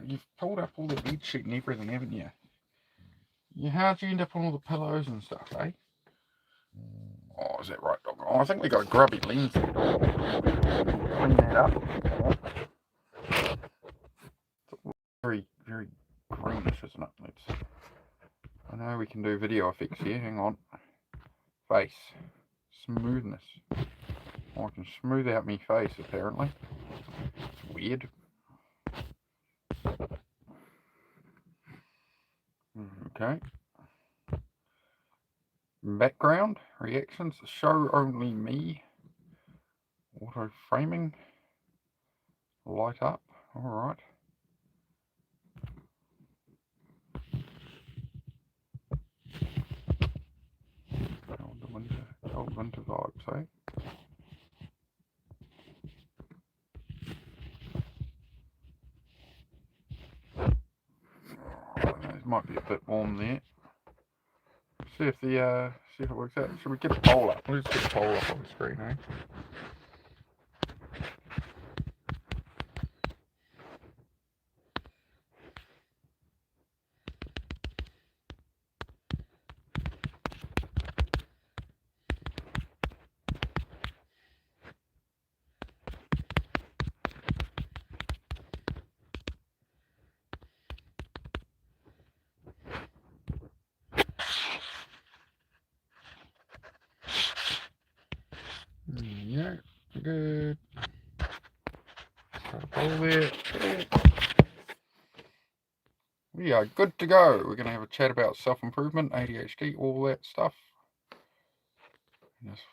you've pulled up all the bed sheet and everything, haven't you? How'd you end up on all the pillows and stuff, eh? Oh, is that right, dog? Oh, I think we got a grubby lens there, dog. Clean that up. It's very, very greenish, isn't it? I know we can do video effects here. Hang on. Face. Smoothness. Oh, I can smooth out my face, apparently. It's weird. Okay. Background. Reactions. Show only me. Auto framing. Light up. Alright. Cold winter vibes, eh? It might be a bit warm there. See if it works out. Should we get a poll up? Let's get a poll up on the screen, eh? Yeah, good. Got a poll there. We are good to go. We're going to have a chat about self-improvement, ADHD, all that stuff. Just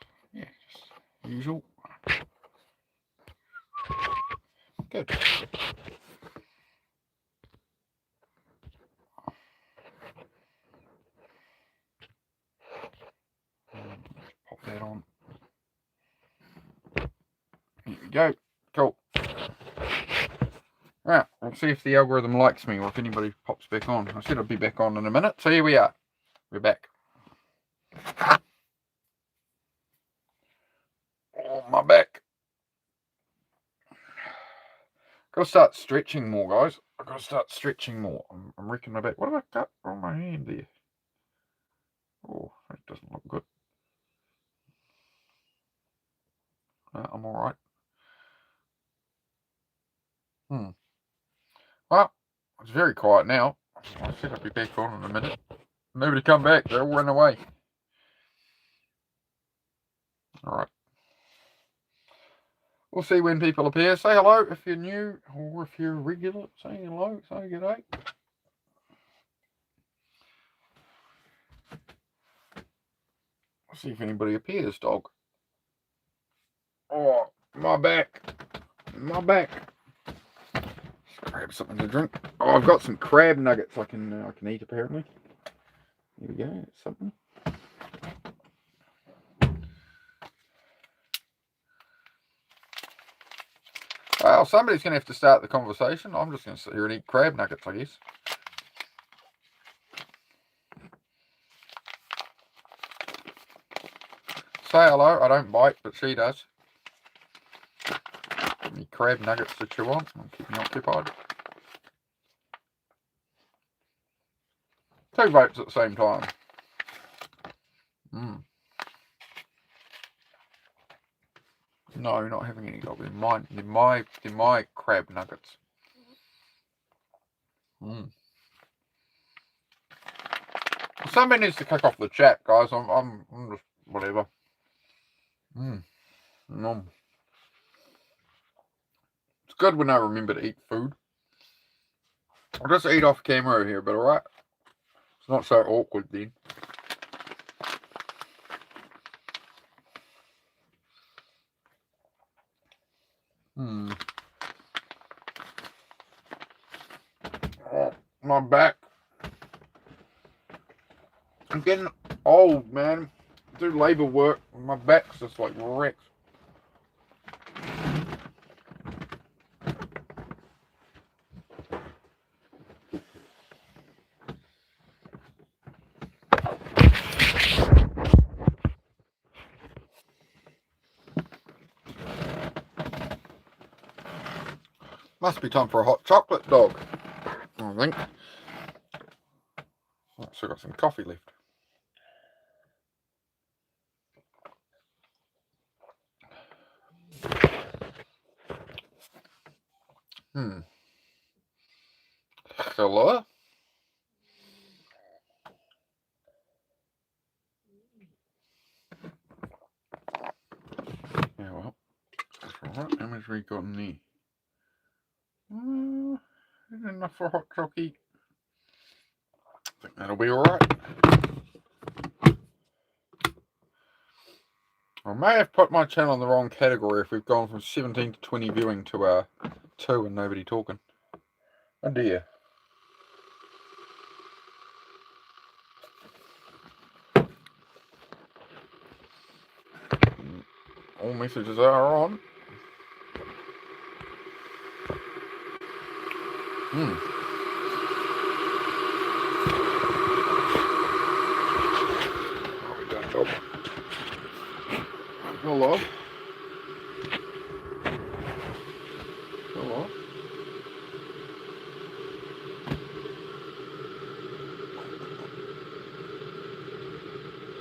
usual. Good. Pop that on. Here we go. Cool. Right, we'll see if the algorithm likes me or if anybody pops back on. I said I'd be back on in a minute, so here we are. We're back. Oh, my back. Gotta start stretching more, guys. I've got to start stretching more. I'm wrecking my back. What have I got on my hand there? Oh, that doesn't look good. I'm alright. Well, it's very quiet now. I said I'd be back on in a minute. Nobody come back. They all ran away. Alright. We'll see when people appear. Say hello if you're new, or if you're regular. Say hello. Say g'day. We'll see if anybody appears, dog. Oh, my back. My back. Let's grab something to drink. Oh, I've got some crab nuggets I can eat, apparently. Here we go. That's something. Well, somebody's going to have to start the conversation. I'm just going to sit here and eat crab nuggets, I guess. Say hello. I don't bite, but she does. Give me crab nuggets to chew on. I'll keep me occupied. 2 votes at the same time. No, you're not having any, dog. They're mine. They're my crab nuggets. Somebody needs to kick off the chat, guys. I'm just whatever. It's good when I remember to eat food. I'll just eat off camera here, but alright. It's not so awkward then. Oh, my back. I'm getting old, man. I do labour work. My back's just like wrecked. Must be time for a hot chocolate, dog. I think. I've still got some coffee left. Hello? Yeah, well, that's alright. How much have we got in there? Isn't enough for a hot chocolate. I think that'll be alright. I may have put my channel in the wrong category if we've gone from 17 to 20 viewing to 2 and nobody talking. Oh dear. All messages are on. What are we doing, dog? Hello? Hello?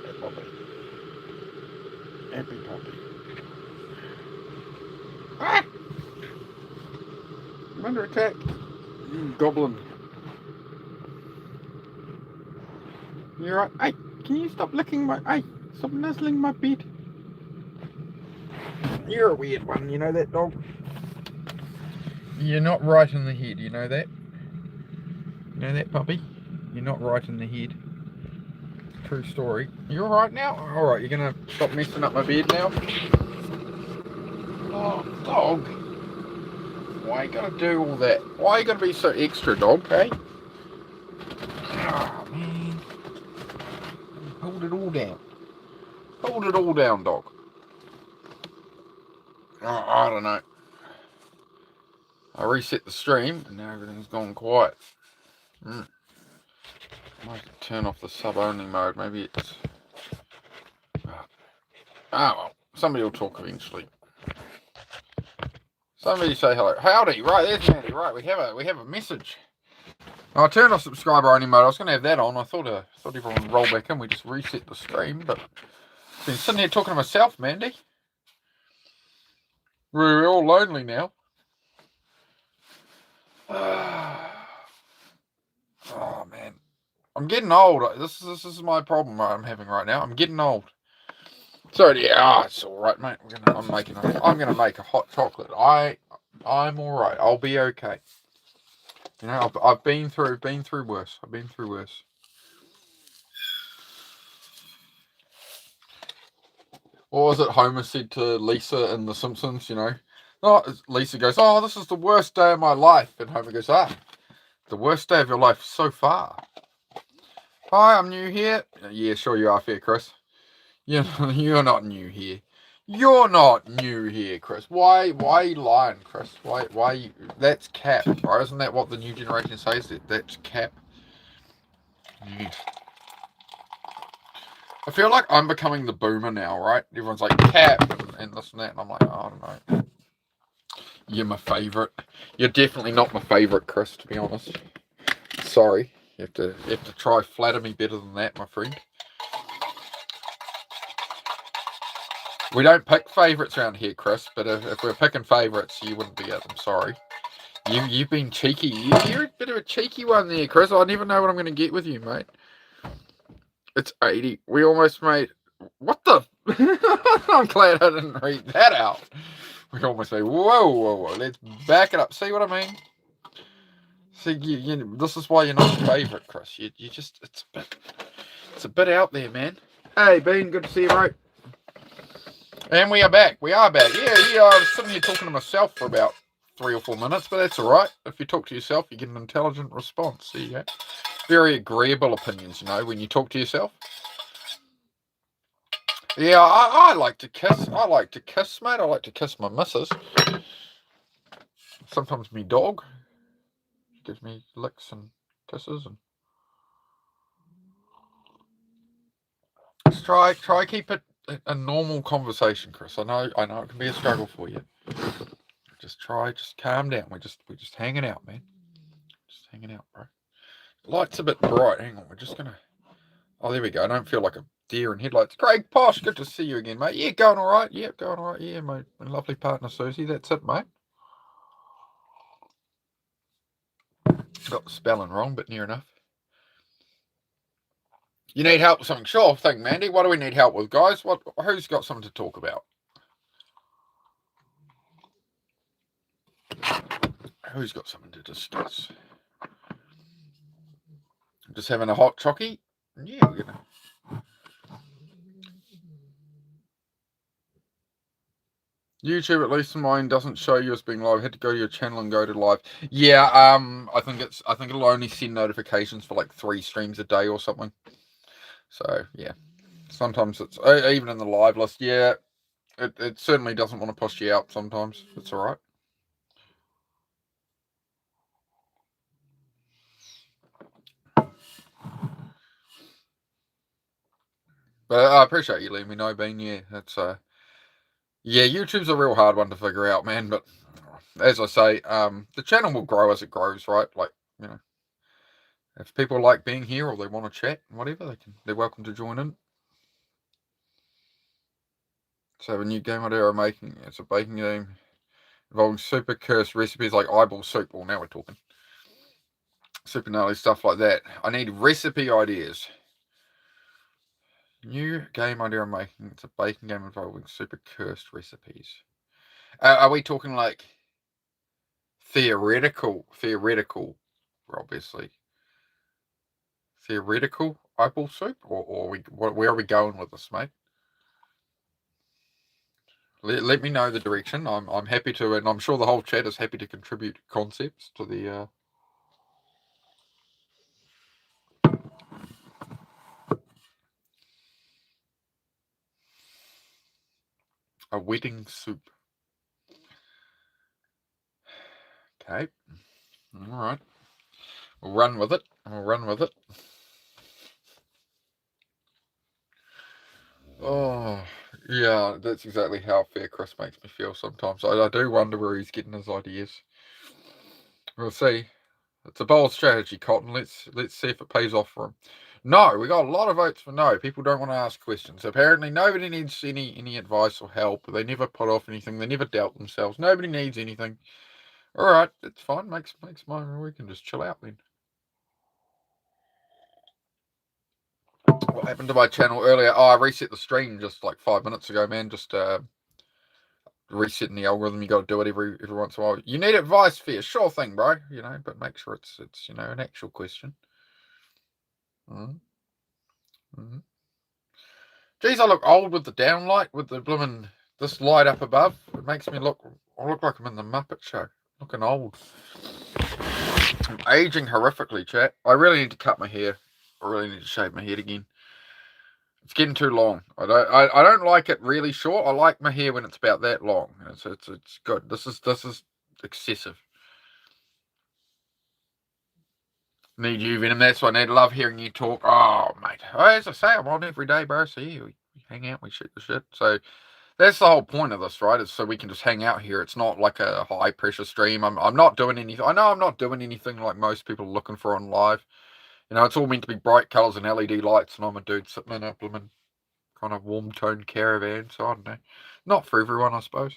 Hey, puppy. Happy puppy. Ah! I'm under attack. You goblin. You're right. Hey, can you stop licking my... Hey, stop nuzzling my bed. You're a weird one, you know that, dog? You're not right in the head, you know that? You know that, puppy? You're not right in the head. True story. You alright now? Alright, you're gonna stop messing up my bed now? Oh, dog. Why you gotta do all that? Why you gotta be so extra, dog, hey? Oh, man. Hold it all down. Hold it all down, dog. Oh, I don't know. I reset the stream and now everything's gone quiet. I might turn off the sub-only mode. Maybe it's... well. Somebody will talk eventually. Somebody say hello. Howdy. Right, there's Mandy. Right, we have a message. I turned off subscriber only mode. I was going to have that on. I thought everyone would roll back in. We just reset the stream, but I've been sitting here talking to myself, Mandy. We're all lonely now. Oh man, I'm getting old. This is my problem I'm having right now. I'm getting old. So yeah, it's all right, mate. I'm gonna make a hot chocolate. I'm all right. I'll be okay. You know, I've been through worse. I've been through worse. What was it Homer said to Lisa in The Simpsons? You know, Lisa goes, "Oh, this is the worst day of my life," and Homer goes, "The worst day of your life so far." Hi, I'm new here. Yeah, sure you are, fair, Chris. You're not new here. You're not new here, Chris. Why are you lying, Chris? Why you... That's cap, right? Isn't that what the new generation says? That's cap. Yeah. I feel like I'm becoming the boomer now, right? Everyone's like, cap, and this and that, and I'm like, I don't know. You're my favourite. You're definitely not my favourite, Chris, to be honest. Sorry. You have to try flatter me better than that, my friend. We don't pick favourites around here, Chris, but if we're picking favourites, you wouldn't be it. I'm sorry. You've been cheeky. You're a bit of a cheeky one there, Chris. I never know what I'm going to get with you, mate. It's 80. We almost made... What the... I'm glad I didn't read that out. We almost made... Whoa. Let's back it up. See what I mean? See, this is why you're not a favourite, Chris. You just... It's a bit out there, man. Hey, Bean. Good to see you, bro. And we are back. Yeah, I was sitting here talking to myself for about 3 or 4 minutes, but that's all right. If you talk to yourself, you get an intelligent response. There you go. Very agreeable opinions, you know, when you talk to yourself. Yeah, I like to kiss. I like to kiss, mate. I like to kiss my missus. Sometimes me dog gives me licks and kisses. And just try keep it a normal conversation, Chris. I know it can be a struggle for you. Just calm down. We're just hanging out, man. Just hanging out, bro. Light's a bit bright. Hang on, we're just gonna. Oh, there we go. I don't feel like a deer in headlights. Craig Posh, good to see you again, mate. Yeah, going all right. Yeah, going all right. Yeah, my lovely partner Susie. That's it, mate. Got the spelling wrong, but near enough. You need help with something? Sure thing, Mandy. What do we need help with, guys? Who's got something to talk about? Who's got something to discuss? Just having a hot chockey? Yeah, we're gonna. YouTube, at least mine, doesn't show you as being live. I had to go to your channel and go to live. Yeah, I think it'll only send notifications for like 3 streams a day or something. So yeah, sometimes it's even in the live list. Yeah, it certainly doesn't want to push you out. Sometimes it's all right. But I appreciate you letting me know, Bean. Yeah, that's yeah, YouTube's a real hard one to figure out, man. But as I say, the channel will grow as it grows, right? Like, you know, if people like being here or they want to chat, whatever, they're welcome to join in. So a new game idea I'm making. It's a baking game involving super cursed recipes like eyeball soup. Well, now we're talking. Super gnarly stuff like that. I need recipe ideas. New game idea I'm making. It's a baking game involving super cursed recipes. Are we talking like theoretical, obviously. Theoretical eyeball soup? Or where are we going with this, mate? Let me know the direction. I'm happy to, and I'm sure the whole chat is happy to contribute concepts to the a wedding soup. Okay. All right. We'll run with it. Oh, yeah, that's exactly how Fair Chris makes me feel sometimes. I do wonder where he's getting his ideas. We'll see. It's a bold strategy, Cotton. Let's see if it pays off for him. No, we got a lot of votes for no. People don't want to ask questions. Apparently, nobody needs any advice or help. They never put off anything. They never doubt themselves. Nobody needs anything. All right, it's fine. Makes mine. We can just chill out then. What happened to my channel earlier? Oh, I reset the stream just like 5 minutes ago, man. Just resetting the algorithm. You got to do it every once in a while. You need advice, Fair? Sure thing, bro. You know, but make sure it's an actual question. Mm-hmm. Geez, I look old with the downlight, with the blooming this light up above. It makes me look. I look like I'm in the Muppet Show. Looking old. I'm aging horrifically, chat. I really need to cut my hair. I really need to shave my head again. It's getting too long. I don't like it really short. I like my hair when it's about that long. It's good. This is excessive. Need you, Venom. That's what I need. Love hearing you talk. Oh, mate. As I say, I'm on every day, bro. So yeah, we hang out, we shoot the shit. So that's the whole point of this, right? Is so we can just hang out here. It's not like a high pressure stream. I'm not doing anything. I know I'm not doing anything like most people are looking for on live. You know, it's all meant to be bright colours and LED lights, and I'm a dude sitting in a blooming kind of warm toned caravan. So I don't know. Not for everyone, I suppose.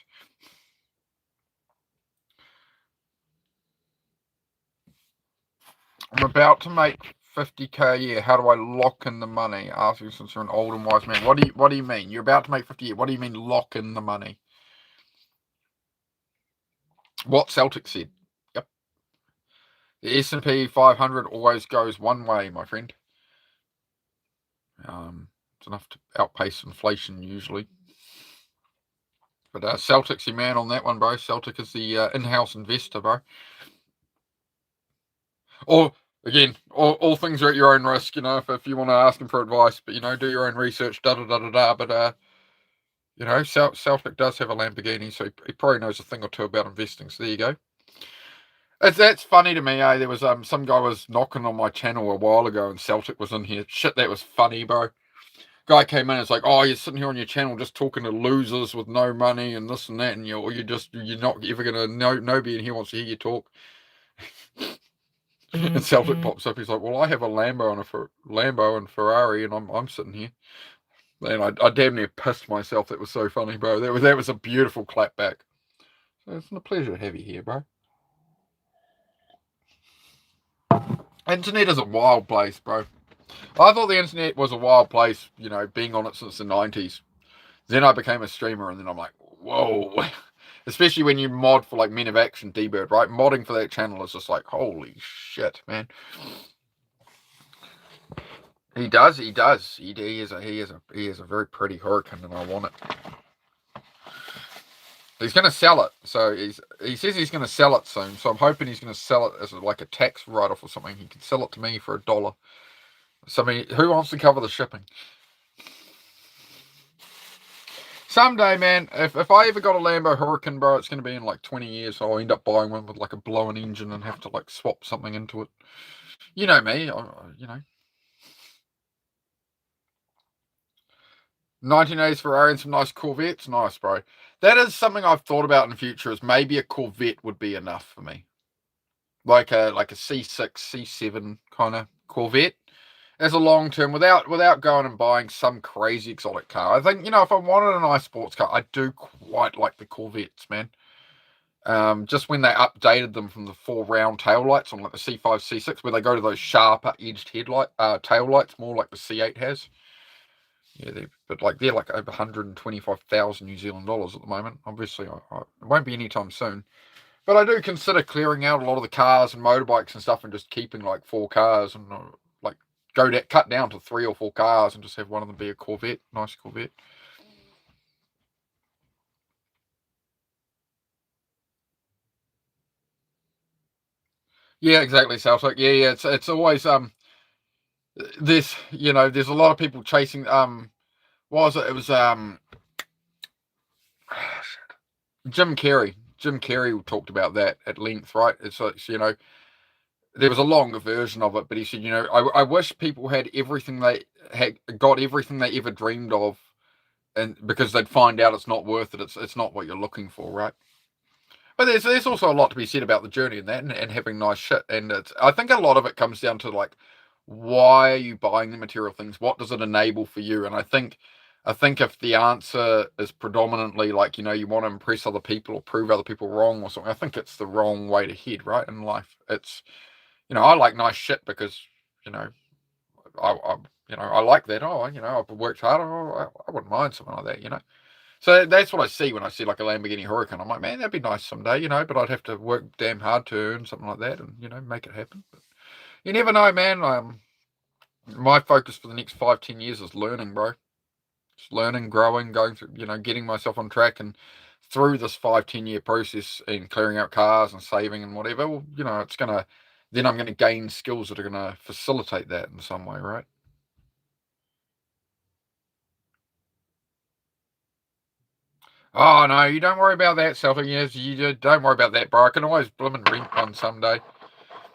I'm about to make 50k a year. How do I lock in the money? Ask you since you're an old and wise man. What do you mean? You're about to make 50 a year. What do you mean lock in the money? What Celtic said. Yep. The S&P 500 always goes one way, my friend. It's enough to outpace inflation usually. But Celtic's your man on that one, bro. Celtic is the in-house investor, bro. Or again, all things are at your own risk. You know, if you want to ask him for advice, but do your own research. But Celtic does have a Lamborghini, so he probably knows a thing or two about investing. So there you go. That's funny to me, There was some guy was knocking on my channel a while ago, and Celtic was in here. Shit, that was funny, bro. Guy came in, it's like, oh, you're sitting here on your channel just talking to losers with no money and this and that, and you're not ever gonna nobody in here wants to hear you talk. And Celtic pops up. He's like, "Well, I have a Lambo and Ferrari, and I'm sitting here." And I damn near pissed myself. That was so funny, bro. That was a beautiful clapback. So it's a pleasure to have you here, bro. Internet is a wild place, bro. I thought the internet was a wild place, being on it since the 90s. Then I became a streamer, and then I'm like, whoa. Especially when you mod for like Men of Action, D-Bird, right? Modding for that channel is just like, holy shit, man. He does. He is a very pretty hurricane, and I want it. He's going to sell it. So he says he's going to sell it soon. So I'm hoping he's going to sell it as like a tax write-off or something. He can sell it to me for $1. So who wants to cover the shipping? Someday, man, if I ever got a Lambo Hurricane, bro, it's going to be in like 20 years. So I'll end up buying one with like a blown engine and have to like swap something into it. You know me, 1980s Ferrari and some nice Corvettes. Nice, bro. That is something I've thought about in the future, is maybe a Corvette would be enough for me. Like a C6, C7 kind of Corvette as a long term, without going and buying some crazy exotic car. I think, if I wanted a nice sports car, I do quite like the Corvettes, man. Just when they updated them from the 4 round tail lights on like the C5, C6, where they go to those sharper edged tail lights, more like the C8 has. Yeah, they're like over 125,000 New Zealand dollars at the moment. Obviously, it won't be anytime soon. But I do consider clearing out a lot of the cars and motorbikes and stuff, and just keeping like 4 cars, and like cut down to 3 or 4 cars, and just have one of them be a Corvette, nice Corvette. Yeah, exactly, Celtic. Yeah. It's always there's a lot of people chasing what was it? It was Jim Carrey. Jim Carrey talked about that at length, right? It's like, there was a longer version of it, but he said, I wish people had everything got everything they ever dreamed of, and because they'd find out it's not worth it. It's not what you're looking for, right? But there's also a lot to be said about the journey and that, and having nice shit. And I think a lot of it comes down to like, why are you buying the material things? What does it enable for you? And I think if the answer is predominantly like, you want to impress other people or prove other people wrong or something, I think it's the wrong way to head, right? In life, it's, I like nice shit because, I like that. Oh, I've worked hard. Oh, I wouldn't mind something like that. So that's what I see when I see like a Lamborghini Huracan. I'm like, man, that'd be nice someday, but I'd have to work damn hard to earn something like that, and make it happen. But you never know, man. My focus for the next 5-10 years is learning, bro. Just learning, growing, going through, getting myself on track, and through this 5-10 year process and clearing out cars and saving and whatever. Well, then I'm gonna gain skills that are gonna facilitate that in some way, right? Oh no, you don't worry about that, Celtic. Yes, you don't worry about that, bro. I can always blimmin' rent one someday.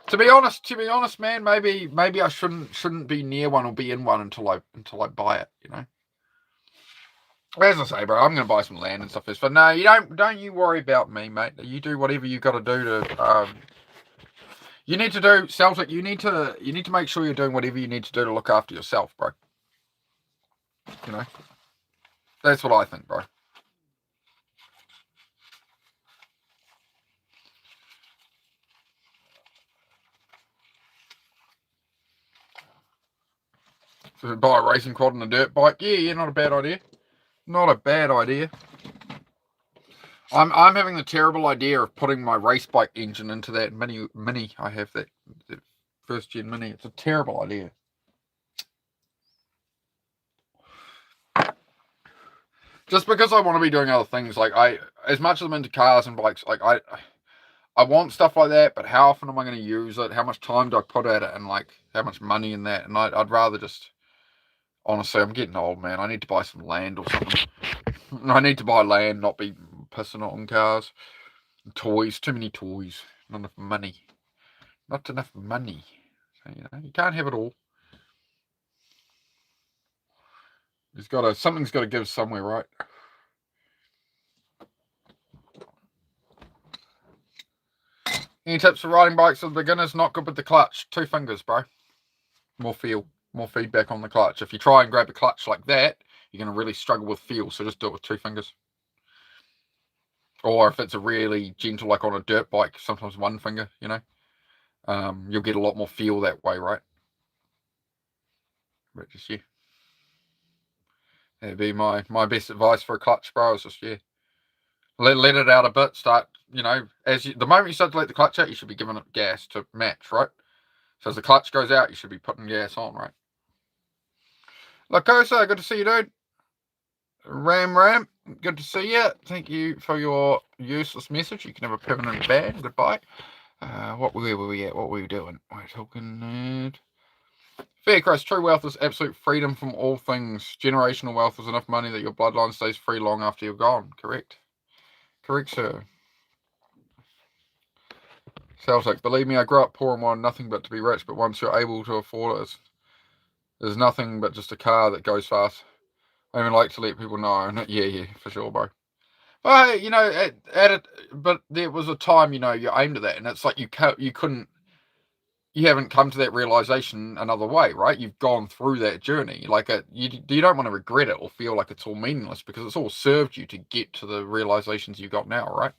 To be honest, man, maybe I shouldn't be near one or be in one until I buy it. As I say, bro, I'm gonna buy some land and stuff first. But no, you don't you worry about me, mate. You do whatever you got to do to. You need to do, Celtic. You need to make sure you're doing whatever you need to do to look after yourself, bro. You know, that's what I think, bro. So buy a racing quad and a dirt bike. Yeah, not a bad idea. Not a bad idea. I'm having the terrible idea of putting my race bike engine into that mini. I have that first gen mini. It's a terrible idea. Just because I want to be doing other things, like as much as I'm into cars and bikes, like I want stuff like that, but how often am I going to use it? How much time do I put at it, and like how much money in that? And I'd rather just, honestly, I'm getting old, man. I need to buy some land or something. I need to buy land, not be pissing on cars. Toys, too many toys, not enough money. Not enough money. So, you can't have it all. Something's got to give somewhere, right? Any tips for riding bikes for the beginners? Not good with the clutch. 2 fingers, bro. More feel, more feedback on the clutch. If you try and grab a clutch like that, you're going to really struggle with feel, so just do it with 2 fingers. Or if it's a really gentle, like on a dirt bike, sometimes 1 finger, you know. You'll get a lot more feel that way, right? But just, yeah. That'd be my best advice for a clutch, bro, is just, yeah. Let it out a bit, start, you know, the moment you start to let the clutch out, you should be giving it gas to match, right? So as the clutch goes out, you should be putting gas on, right? Lakosa, good to see you, dude. Ram, good to see you. Thank you for your useless message. You can have a permanent ban. Goodbye. Where were we at? What were we doing? We're talking. Fair, Chris. True wealth is absolute freedom from all things. Generational wealth is enough money that your bloodline stays free long after you're gone. Correct. Correct, sir. Celtic. Believe me, I grew up poor and wanted nothing but to be rich, but once you're able to afford it, there's nothing but just a car that goes fast. I even like to let people know. Yeah, for sure, bro. Well, hey, you know, at it, but there was a time, you know, you aimed at that, and it's like you haven't come to that realization another way, right? You've gone through that journey. Like, you don't want to regret it or feel like it's all meaningless, because it's all served you to get to the realizations you got now, right?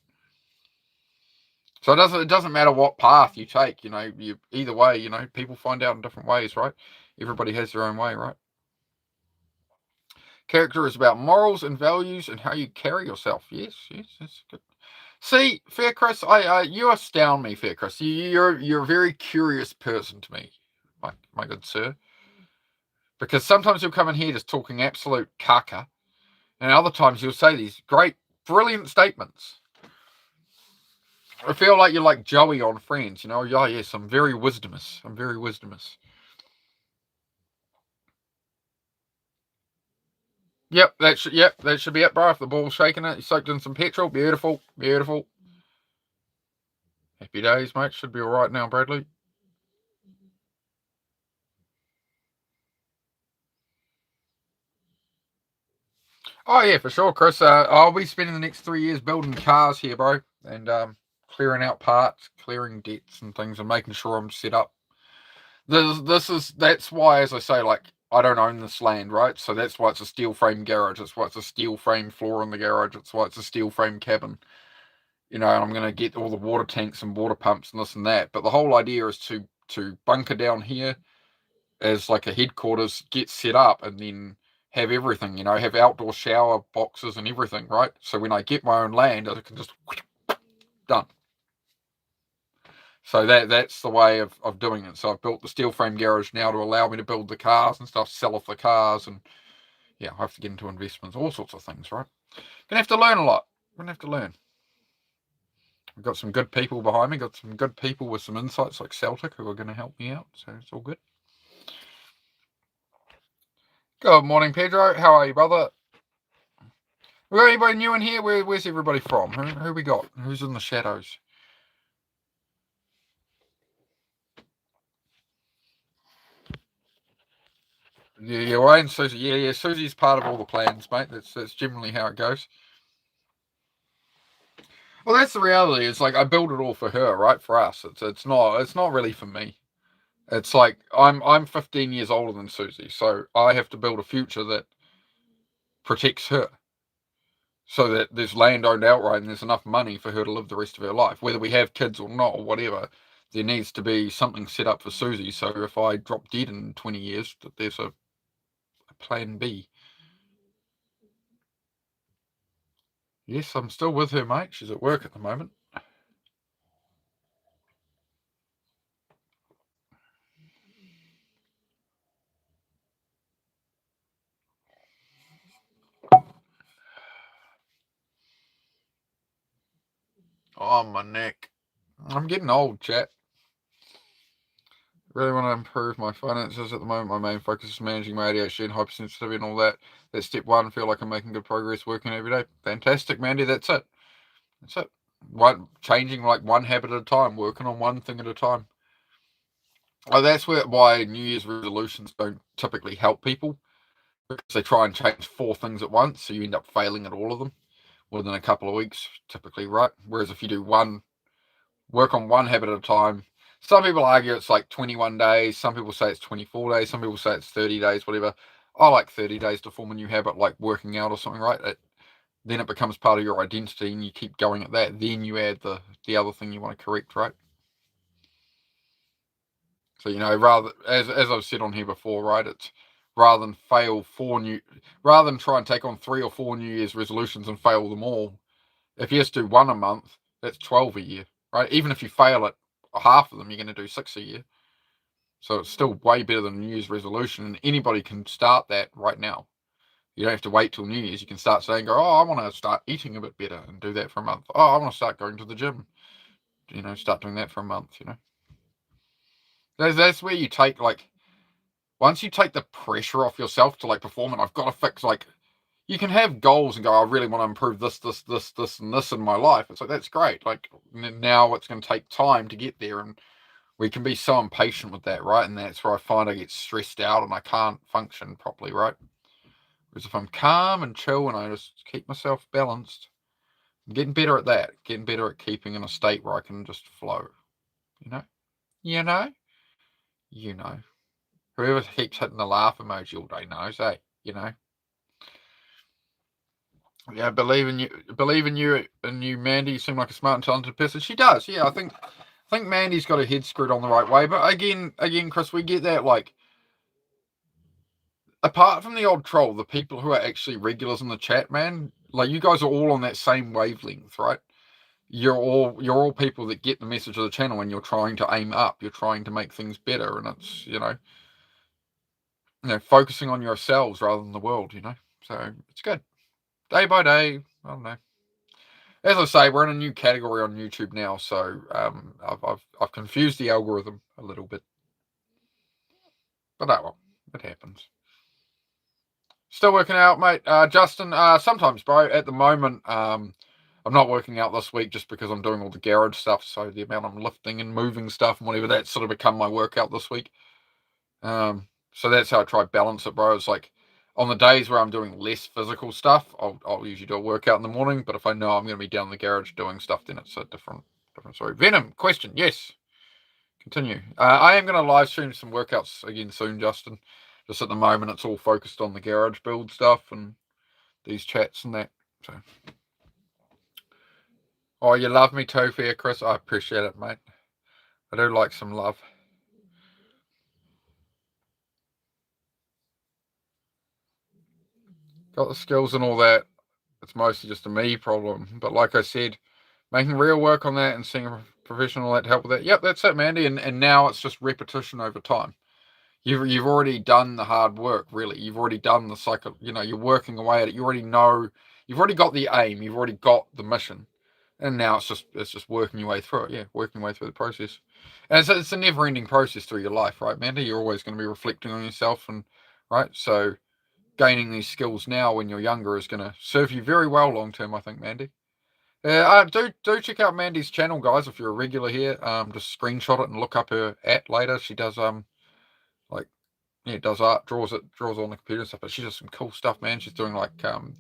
So it doesn't matter what path you take, you know, either way, you know, people find out in different ways, right? Everybody has their own way, right? Character is about morals and values and how you carry yourself. Yes, that's good. See, Fair Chris, you astound me, Fair Chris. You're a very curious person to me, my good sir. Because sometimes you'll come in here just talking absolute caca, and other times you'll say these great, brilliant statements. I feel like you're like Joey on Friends, you know. Oh, yes, I'm very wisdomous. Yep, that should be it, bro. If the ball's shaking it, you soaked in some petrol. Beautiful. Happy days, mate. Should be all right now, Bradley. Oh yeah, for sure, Chris. I'll be spending the next 3 years building cars here, bro, and clearing out parts, clearing debts and things, and making sure I'm set up. That's why, as I say, like, I don't own this land, right? So that's why it's a steel frame garage. That's why it's a steel frame floor in the garage. That's why it's a steel frame cabin. You know, and I'm going to get all the water tanks and water pumps and this and that. But the whole idea is to bunker down here as like a headquarters, get set up, and then have everything, you know, have outdoor shower boxes and everything, right? So when I get my own land, I can just done. So that's the way of doing it. So I've built the steel frame garage now to allow me to build the cars and stuff, sell off the cars, and yeah, I have to get into investments, all sorts of things, right? Gonna have to learn a lot. Gonna have to learn. I've got some good people behind me, got some good people with some insights like Celtic who are going to help me out, so it's all good. Good morning, Pedro. How are you, brother? We got anybody new in here? Where's everybody from? Who we got? Who's in the shadows? Yeah, Wayne, Susie. Yeah, Susie's part of all the plans, mate. That's generally how it goes. Well, that's the reality. It's like I build it all for her, right? For us. It's not really for me. It's like I'm 15 years older than Susie, so I have to build a future that protects her, so that there's land owned outright and there's enough money for her to live the rest of her life, whether we have kids or not or whatever. There needs to be something set up for Susie, so if I drop dead in 20 years, that there's a plan B. Yes, I'm still with her, mate. She's at work at the moment. Oh, my neck. I'm getting old, chat. Really want to improve my finances at the moment. My main focus is managing my ADHD and hypersensitivity and all that. That's step one. Feel like I'm making good progress working every day. Fantastic, Mandy. That's it. Changing like one habit at a time, working on one thing at a time. Oh, that's why New Year's resolutions don't typically help people, because they try and change 4 things at once, so you end up failing at all of them within a couple of weeks, typically, right? Whereas if you do one work on one habit at a time. Some people argue it's like 21 days. Some people say it's 24 days. Some people say it's 30 days, whatever. I like 30 days to form a new habit, like working out or something, right? Then it becomes part of your identity and you keep going at that. Then you add the other thing you want to correct, right? So, rather, as I've said on here before, right, it's rather than rather than try and take on 3 or 4 New Year's resolutions and fail them all, if you just do one a month, that's 12 a year, right? Even if you fail at half of them, you're going to do 6 a year. So it's still way better than a New Year's resolution, and anybody can start that right now. You don't have to wait till New Year's. You can start saying, I want to start eating a bit better and do that for a month. Oh, I want to start going to the gym. Start doing that for a month, That's where you take, once you take the pressure off yourself to, perform it, I've got to fix, you can have goals and go, I really want to improve this, and this in my life. It's like, that's great. Now it's going to take time to get there, and we can be so impatient with that, right? And that's where I find I get stressed out and I can't function properly, right? Whereas if I'm calm and chill and I just keep myself balanced, I'm getting better at that, getting better at keeping in a state where I can just flow, you know? You know? You know. Whoever keeps hitting the laugh emoji all day knows, eh? Yeah, believe in you, Mandy. You seem like a smart and talented person. She does, yeah. I think Mandy's got her head screwed on the right way. But again, Chris, we get that, apart from the odd troll, the people who are actually regulars in the chat, man, you guys are all on that same wavelength, right? You're all people that get the message of the channel, and you're trying to aim up. You're trying to make things better, and it's focusing on yourselves rather than the world, So it's good. Day by day, I don't know. As I say, we're in a new category on YouTube now, so I've confused the algorithm a little bit, but well, it happens. Still working out, mate. Justin, sometimes, bro. At the moment, I'm not working out this week just because I'm doing all the garage stuff. So the amount I'm lifting and moving stuff and whatever, that's sort of become my workout this week. So that's how I try to balance it, bro. It's like on the days where I'm doing less physical stuff, I'll usually do a workout in the morning. But if I know I'm going to be down in the garage doing stuff, then it's a different story. Venom question, yes. Continue. I am going to live stream some workouts again soon, Justin. Just at the moment, it's all focused on the garage build stuff and these chats and that. So, oh, you love me too, fair Chris. I appreciate it, mate. I do like some love. Got the skills and all that. It's mostly just a me problem. But like I said, making real work on that and seeing a professional that help with that. Yep, that's it, Mandy. And now it's just repetition over time. You've already done the hard work, really. You've already done the cycle. You're working away at it. You already know. You've already got the aim. You've already got the mission, and now it's just working your way through it. Yeah, working your way through the process, and it's a never-ending process through your life, right, Mandy? You're always going to be reflecting on yourself, and right. So gaining these skills now when you're younger is going to serve you very well long term, I think, Mandy. Do check out Mandy's channel, guys. If you're a regular here, just screenshot it and look up her later. She does does art, draws on the computer and stuff, but she does some cool stuff, man. She's doing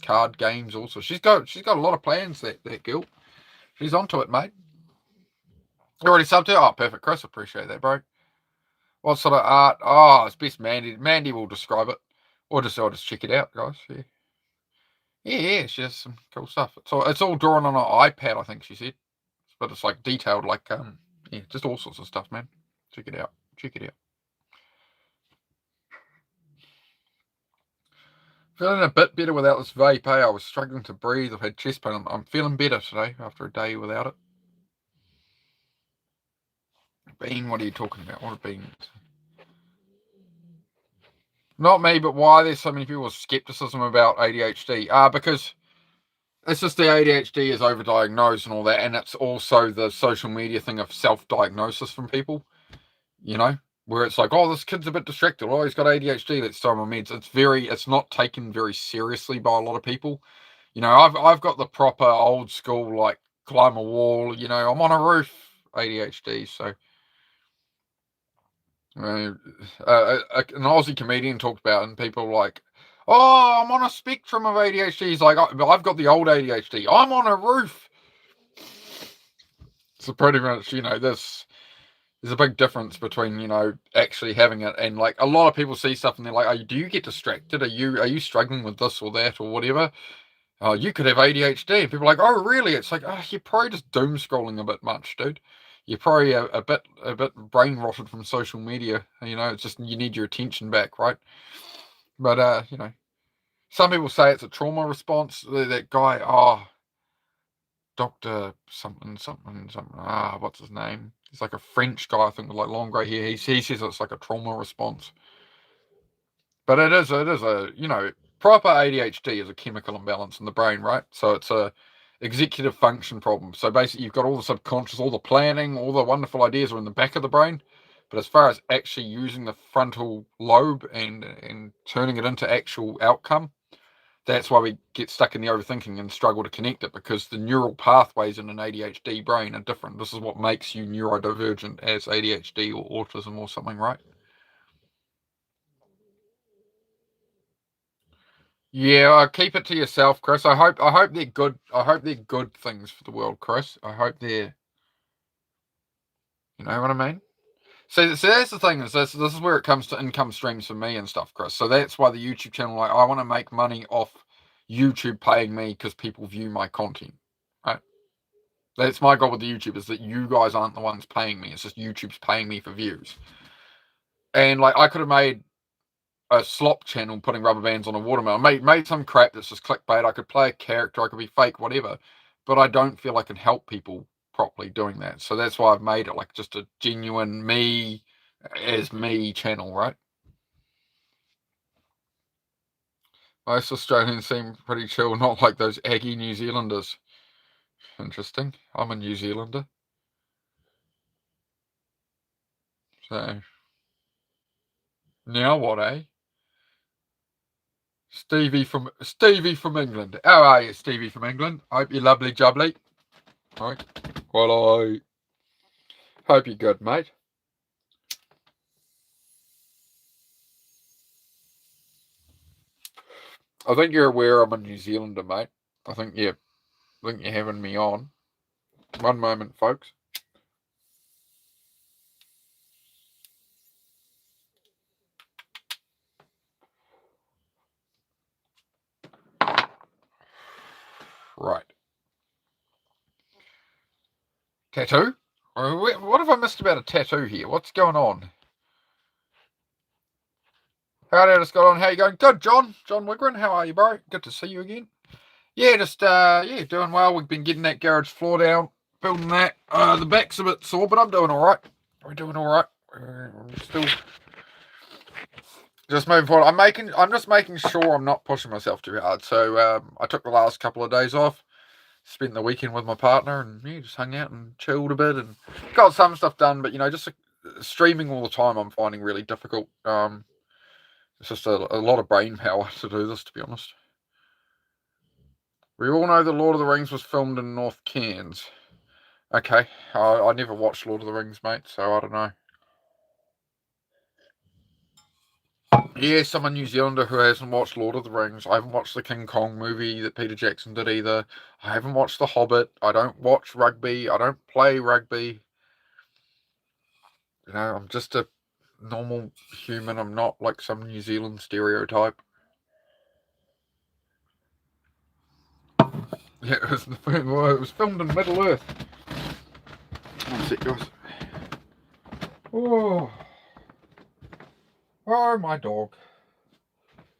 card games also. She's got a lot of plans, that girl. She's onto it, mate. You already subbed her? Oh, perfect, Chris. Appreciate that, bro. What sort of art? Oh, it's best Mandy. Mandy will describe it. Or I'll just check it out, guys. Yeah. Yeah, she has some cool stuff. It's all drawn on an iPad, I think she said. But it's detailed, just all sorts of stuff, man. Check it out. Feeling a bit better without this vape, I was struggling to breathe. I've had chest pain. I'm feeling better today after a day without it. Bean, what are you talking about? What are beans? Not me, but why there's so many people with skepticism about ADHD? Because it's just the ADHD is overdiagnosed and all that, and it's also the social media thing of self-diagnosis from people, where it's like, oh, this kid's a bit distracted. Oh, he's got ADHD. Let's throw him on meds. It's not taken very seriously by a lot of people. I've got the proper old school, climb a wall, I'm on a roof ADHD. So an Aussie comedian talked about it, and people were like, oh, I'm on a spectrum of ADHD. He's like, I've got the old ADHD. I'm on a roof. So pretty much, there's a big difference between, actually having it and like a lot of people see stuff and they're like, do you get distracted? Are you struggling with this or that or whatever? Oh, you could have ADHD. And people are like, oh, really? It's like, you're probably just doom scrolling a bit much, dude. You're probably a bit brain rotted from social media. It's just you need your attention back, right? But some people say it's a trauma response. That guy, Doctor something something something. What's his name? He's like a French guy, I think, with like long grey hair. He says it's like a trauma response. But it is proper ADHD is a chemical imbalance in the brain, right? So it's a executive function problem. So basically you've got all the subconscious, all the planning, all the wonderful ideas are in the back of the brain. But as far as actually using the frontal lobe and turning it into actual outcome, that's why we get stuck in the overthinking and struggle to connect it, because the neural pathways in an ADHD brain are different. This is what makes you neurodivergent as ADHD or autism or something, right? Yeah, keep it to yourself, Chris. I hope they're good. I hope they're good things for the world, Chris. I hope they're, you know what I mean. So that's the thing, is this is where it comes to income streams for me and stuff, Chris. So that's why the YouTube channel, like, I want to make money off YouTube paying me because people view my content, right? That's my goal with the YouTube, is that you guys aren't the ones paying me. It's just YouTube's paying me for views. And like, I could have made a slop channel putting rubber bands on a watermelon. Made some crap that's just clickbait. I could play a character, I could be fake, whatever. But I don't feel I can help people properly doing that. So that's why I've made it like just a genuine me as me channel, right? Most Australians seem pretty chill, not like those aggy New Zealanders. Interesting. I'm a New Zealander. So now what, eh? Stevie from England. How are you, Stevie from England? Hope you're lovely jubbly. Right. Well, I hope you're good, mate. I think you're aware I'm a New Zealander, mate. I think you're having me on. One moment, folks. Right. Tattoo? What have I missed about a tattoo here? What's going on? Howdy, just got on. How you going? Good, John. John Wigrin. How are you, bro? Good to see you again. Yeah, just doing well. We've been getting that garage floor down, building that. The back's a bit sore, but I'm doing all right. We're doing all right. We're still just moving forward. I'm just making sure I'm not pushing myself too hard. So I took the last couple of days off, spent the weekend with my partner, and just hung out and chilled a bit and got some stuff done. But just streaming all the time, I'm finding really difficult. It's just a lot of brain power to do this, to be honest. We all know the Lord of the Rings was filmed in North Cairns. Okay, I never watched Lord of the Rings, mate, so I don't know. Yes, I'm a New Zealander who hasn't watched Lord of the Rings. I haven't watched the King Kong movie that Peter Jackson did either. I haven't watched The Hobbit. I don't watch rugby. I don't play rugby. I'm just a normal human. I'm not like some New Zealand stereotype. Yeah, it was filmed in Middle Earth. One sec, guys. Oh, my dog.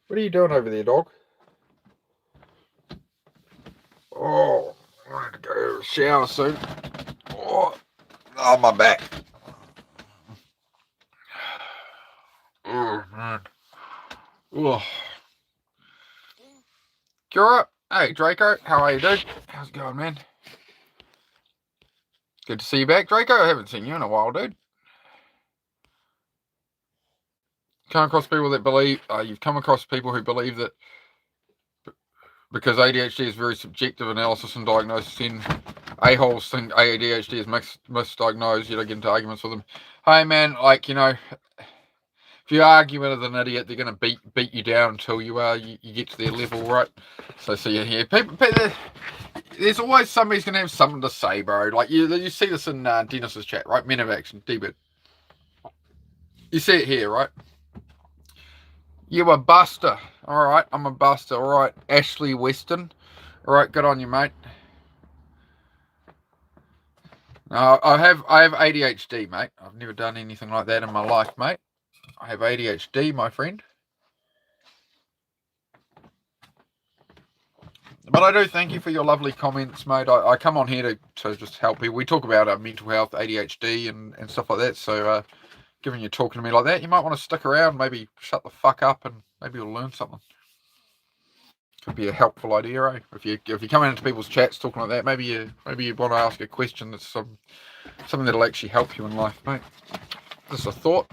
What are you doing over there, dog? Oh, I want to go to the shower soon. Oh, my back. Oh, man. Oh. Kira, hey, Draco, how are you, dude? How's it going, man? Good to see you back, Draco. I haven't seen you in a while, dude. Come across people that believe, you've come across people who believe that because ADHD is very subjective analysis and diagnosis, then a-holes think ADHD is misdiagnosed, you don't get into arguments with them. Hey, man, like, if you argue with an idiot, they're going to beat you down until you get to their level, right? So you hear people. There's always somebody's going to have something to say, bro. Like you see this in Dennis's chat, right? Men of Action, D-Bit. You see it here, right? You a buster. All right, I'm a buster. All right, Ashley Weston. All right, good on you, mate. I have ADHD, mate. I've never done anything like that in my life, mate. I have ADHD, my friend. But I do thank you for your lovely comments, mate. I come on here to just help people. We talk about mental health, ADHD, and stuff like that. So, given you're talking to me like that, you might want to stick around, maybe shut the fuck up, and maybe you'll learn something. Could be a helpful idea, eh? If you come into people's chats talking like that, maybe you want to ask a question that's something that'll actually help you in life, mate. Just a thought.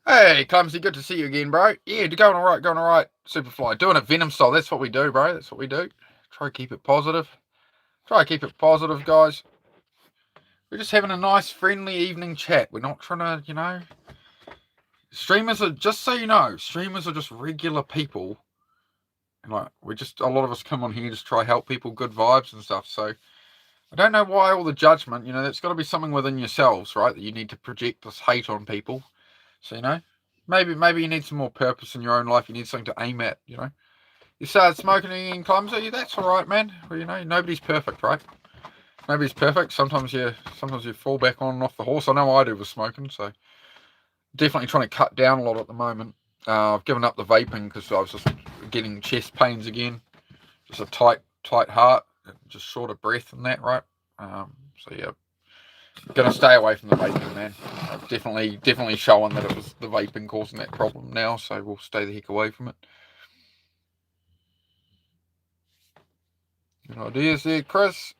Hey, Clumsy, good to see you again, bro. Yeah, going all right. Superfly, doing it Venom style. That's what we do, bro. That's what we do. Try to keep it positive. Guys. We're just having a nice, friendly evening chat. We're not trying to, streamers are, just so you know, streamers are just regular people. And like, a lot of us come on here just try to help people, good vibes and stuff. So I don't know why all the judgment, that's got to be something within yourselves, right? That you need to project this hate on people. So, maybe you need some more purpose in your own life. You need something to aim at, You started smoking again, Clumsy. That's all right, man. Well, nobody's perfect, right? Nobody's perfect. Sometimes you fall back on and off the horse. I know I do with smoking, so definitely trying to cut down a lot at the moment. I've given up the vaping because I was just getting chest pains again. Just a tight heart, just short of breath and that, right? So yeah, gonna stay away from the vaping, man. I've definitely showing that it was the vaping causing that problem now, so we'll stay the heck away from it. Good ideas there, Chris.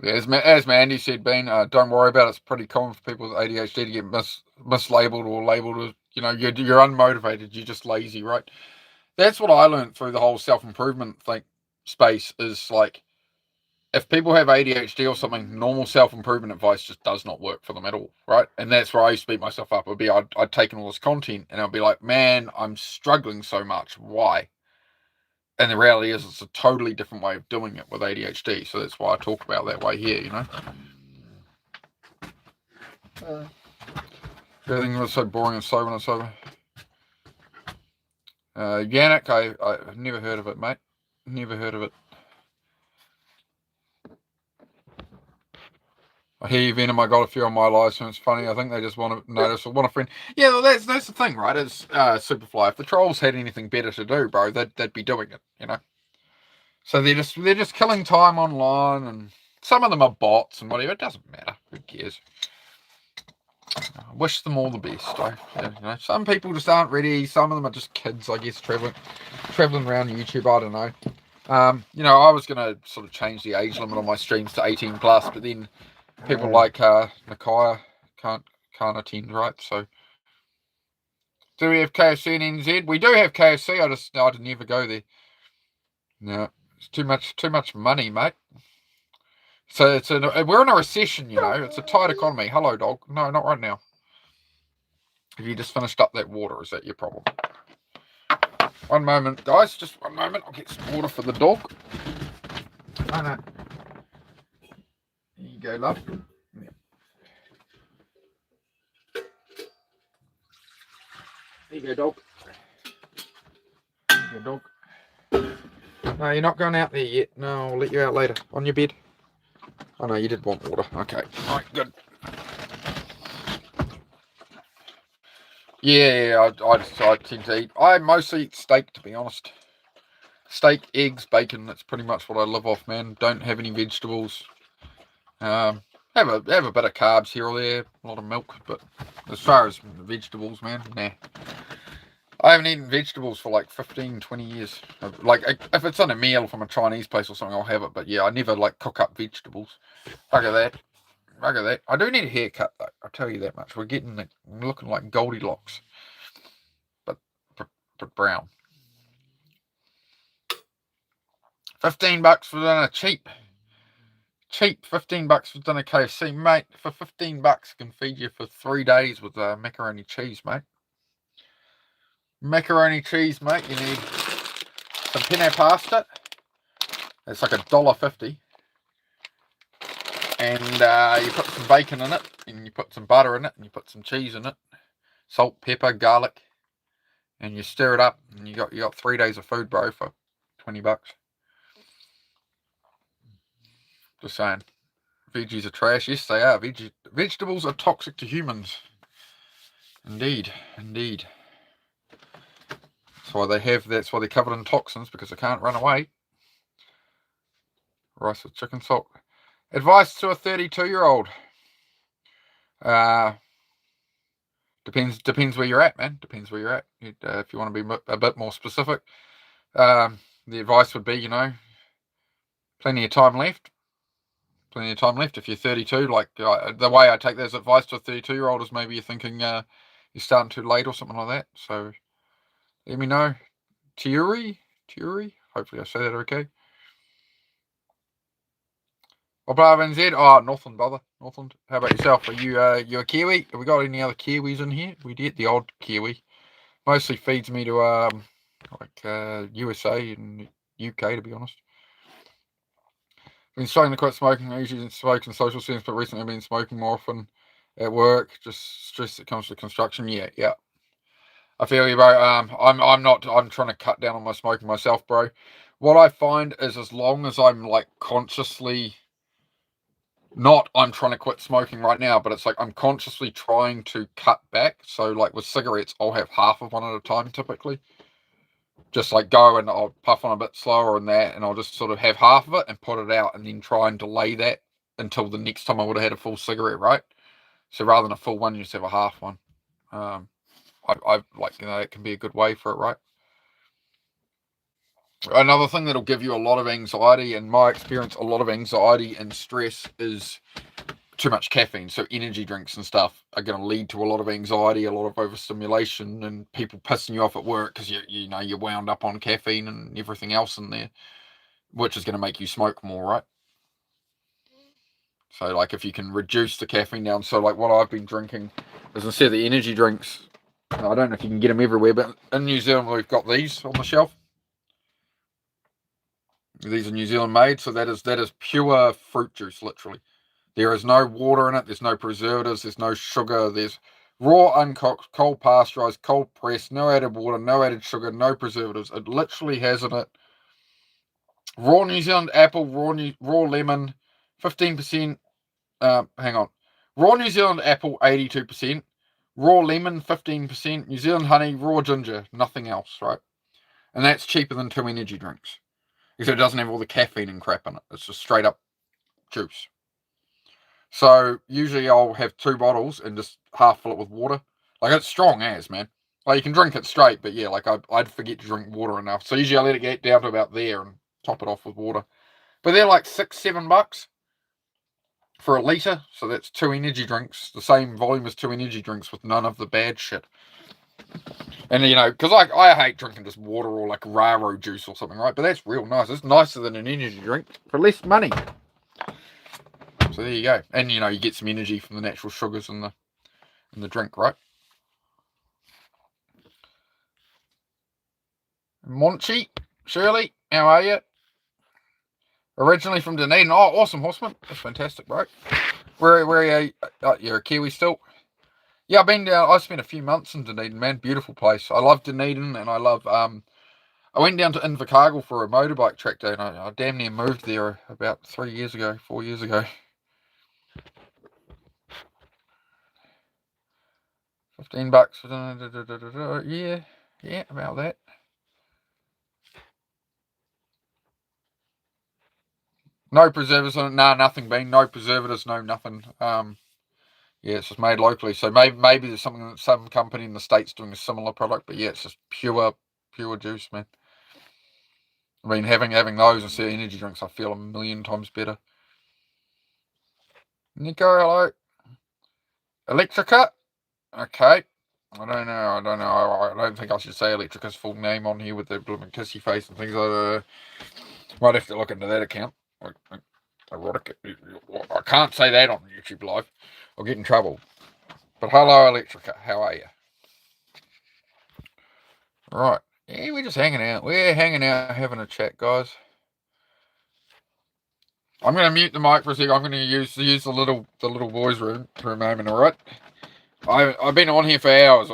As Mandy said, Bean, don't worry about it. It's pretty common for people with ADHD to get mislabeled or labeled as, you're unmotivated, you're just lazy, right? That's what I learned through the whole self-improvement space is like, if people have ADHD or something, normal self-improvement advice just does not work for them at all, right? And that's where I used to beat myself up. I'd taken all this content and I'd be like, man, I'm struggling so much. Why? And the reality is it's a totally different way of doing it with ADHD. So that's why I talk about that way here, Everything was so boring and sober and sober. Yannick, I've never heard of it, mate. Never heard of it. I hear you, Venom. I got a few on my license. Funny. I think they just want to notice or want a friend. Yeah, well, that's the thing, right? It's Superfly. If the trolls had anything better to do, bro, they'd be doing it, So they're just killing time online, and some of them are bots and whatever. It doesn't matter. Who cares? I wish them all the best. Some people just aren't ready. Some of them are just kids, I guess, traveling around YouTube. I don't know. I was gonna sort of change the age limit on my streams to 18 plus, but then people like Nakaya can't attend, right? So, do we have KFC in NZ? We do have KFC. I'd never go there. No, it's too much money, mate. So we're in a recession, It's a tight economy. Hello, dog. No, not right now. Have you just finished up that water? Is that your problem? One moment, guys. Just one moment. I'll get some water for the dog. Oh, no. Here you go, love. Yeah. There you go, dog. There you go, dog. No, you're not going out there yet. No, I'll let you out later. On your bed. Oh, no, you did want water. Okay. All right, good. Yeah, I tend to eat. I mostly eat steak, to be honest. Steak, eggs, bacon. That's pretty much what I live off, man. Don't have any vegetables. Have a bit of carbs here or there. A lot of milk, but as far as vegetables, man, nah. I haven't eaten vegetables for like 15, 20 years. Like, if it's on a meal from a Chinese place or something, I'll have it. But yeah, I never like cook up vegetables. Look at that. I do need a haircut though. I'll tell you that much. We're looking like Goldilocks, but brown. $15 for dinner, cheap. cheap, 15 bucks for dinner KFC, mate. For 15 bucks, I can feed you for 3 days with macaroni cheese, mate. Macaroni cheese, mate. You need some penne pasta. It's like $1.50. And you put some bacon in it, and you put some butter in it, and you put some cheese in it, salt, pepper, garlic, and you stir it up, and you got 3 days of food, bro, for 20 bucks. Just saying. Veggies are trash. Yes, they are. Vegetables are toxic to humans. Indeed. That's why they're covered in toxins, because they can't run away. Rice with chicken salt. Advice to a 32-year-old. Depends where you're at, man. Depends where you're at. If you want to be a bit more specific, the advice would be, plenty of time left. Plenty of time left. If you're 32, the way I take that as advice to a 32-year-old is maybe you're thinking you're starting too late or something like that. So let me know. Theory. Hopefully I say that okay. Bravo NZ. Oh, Northland, brother. Northland. How about yourself? Are you a Kiwi? Have we got any other Kiwis in here? We get the odd Kiwi. Mostly feeds me to USA and UK, to be honest. Been struggling to quit smoking. I usually smoke in social settings, but recently I've been smoking more often at work. Just stress that comes to construction. Yeah. I feel you, bro. I'm trying to cut down on my smoking myself, bro. What I find is, as long as I'm consciously, not I'm trying to quit smoking right now, but it's I'm consciously trying to cut back. So with cigarettes, I'll have half of one at a time typically. Just go and I'll puff on a bit slower and that, and I'll just sort of have half of it and put it out, and then try and delay that until the next time I would have had a full cigarette, right? So rather than a full one, you just have a half one. It can be a good way for it, right? Another thing that'll give you a lot of anxiety, in my experience, a lot of anxiety and stress is too much caffeine. So energy drinks and stuff are going to lead to a lot of anxiety, a lot of overstimulation, and people pissing you off at work because you're wound up on caffeine and everything else in there, which is going to make you smoke more, right? So if you can reduce the caffeine down. So what I've been drinking is, instead of the energy drinks, I don't know if you can get them everywhere, but in New Zealand we've got these on the shelf. These are New Zealand made, so that is pure fruit juice, literally. There is no water in it, there's no preservatives, there's no sugar, there's raw, uncooked, cold pasteurized, cold pressed, no added water, no added sugar, no preservatives. It literally has in it raw New Zealand apple, raw lemon, 15%, raw New Zealand apple, 82%, raw lemon, 15%, New Zealand honey, raw ginger, nothing else, right? And that's cheaper than 2 energy drinks. Because it doesn't have all the caffeine and crap in it. It's just straight up juice. So usually I'll have 2 bottles and just half fill it with water. It's strong as, man. You can drink it straight, but yeah, I'd forget to drink water enough. So usually I let it get down to about there and top it off with water. But they're $6-7 for a litre. So that's 2 energy drinks. The same volume as 2 energy drinks with none of the bad shit. And because I hate drinking just water or Raro juice or something, right? But that's real nice. It's nicer than an energy drink for less money. So there you go. And you get some energy from the natural sugars in the drink, right? Monchi, Shirley, how are you? Originally from Dunedin. Oh, awesome, Horseman. That's fantastic, bro. Where are you? Oh, you're a Kiwi still? Yeah, I've been down. I spent a few months in Dunedin, man. Beautiful place. I love Dunedin, and I love I went down to Invercargill for a motorbike track day, and I damn near moved there about 4 years ago. $15. Yeah, about that. No preservatives on it. Nah, nothing, Bean. No preservatives, no nothing. Yeah, it's just made locally. So maybe there's some company in the States doing a similar product, but yeah, it's just pure juice, man. I mean, having those instead of energy drinks, I feel a million times better. Nico, hello. Electrica? Okay. I don't know. I don't think I should say Electrica's full name on here with the blooming kissy face and things like that. Might have to look into that account. Erotic. can't say that on YouTube Live. I'll get in trouble. But hello, Electrica. How are you? Right. Yeah, we're just hanging out. We're hanging out, having a chat, guys. I'm going to mute the mic for a second. I'm going to use the little boys' room for a moment, all right? I've been on here for hours.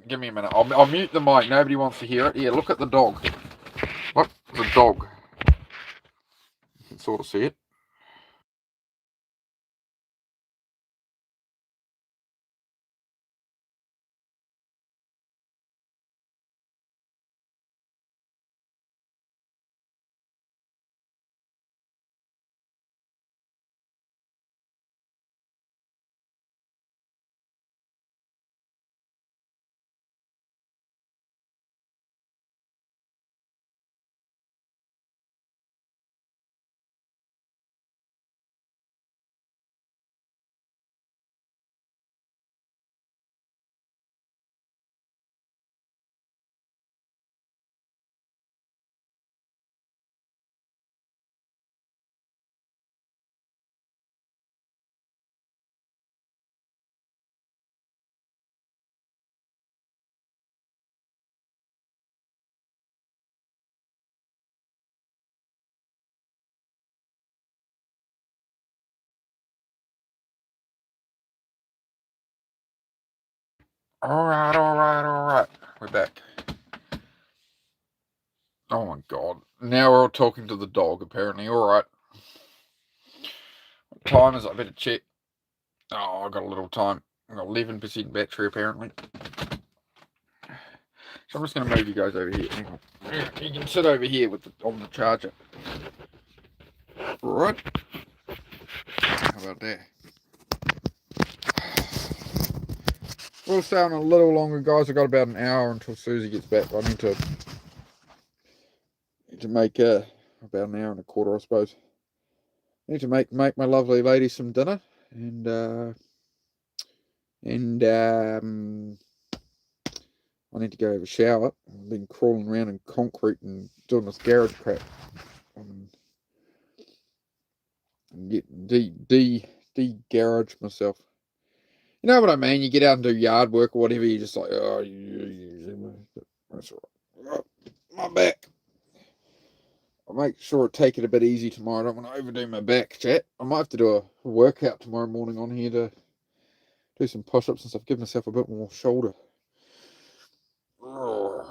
Give me a minute. I'll mute the mic. Nobody wants to hear it. Yeah, look at the dog. Look, the dog. You can sort of see it. All right. We're back. Oh my god. Now we're all talking to the dog, apparently. All right. What time is it? I better check. Oh, I got a little time. I got 11% battery, apparently. So I'm just going to move you guys over here. Hang on. You can sit over here on the charger. All right. How about that? We'll stay on a little longer, guys. I've got about an hour until Susie gets back. I need to make about an hour and a quarter, I suppose. I need to make my lovely lady some dinner, and I need to go have a shower. I've been crawling around in concrete and doing this garage crap. Get de-garage myself. You know what I mean? You get out and do yard work or whatever, you're just like, oh, that's all right. My back. I'll make sure I take it a bit easy tomorrow. I don't want to overdo my back, chat. I might have to do a workout tomorrow morning on here to do some push-ups and stuff. Give myself a bit more shoulder. I'm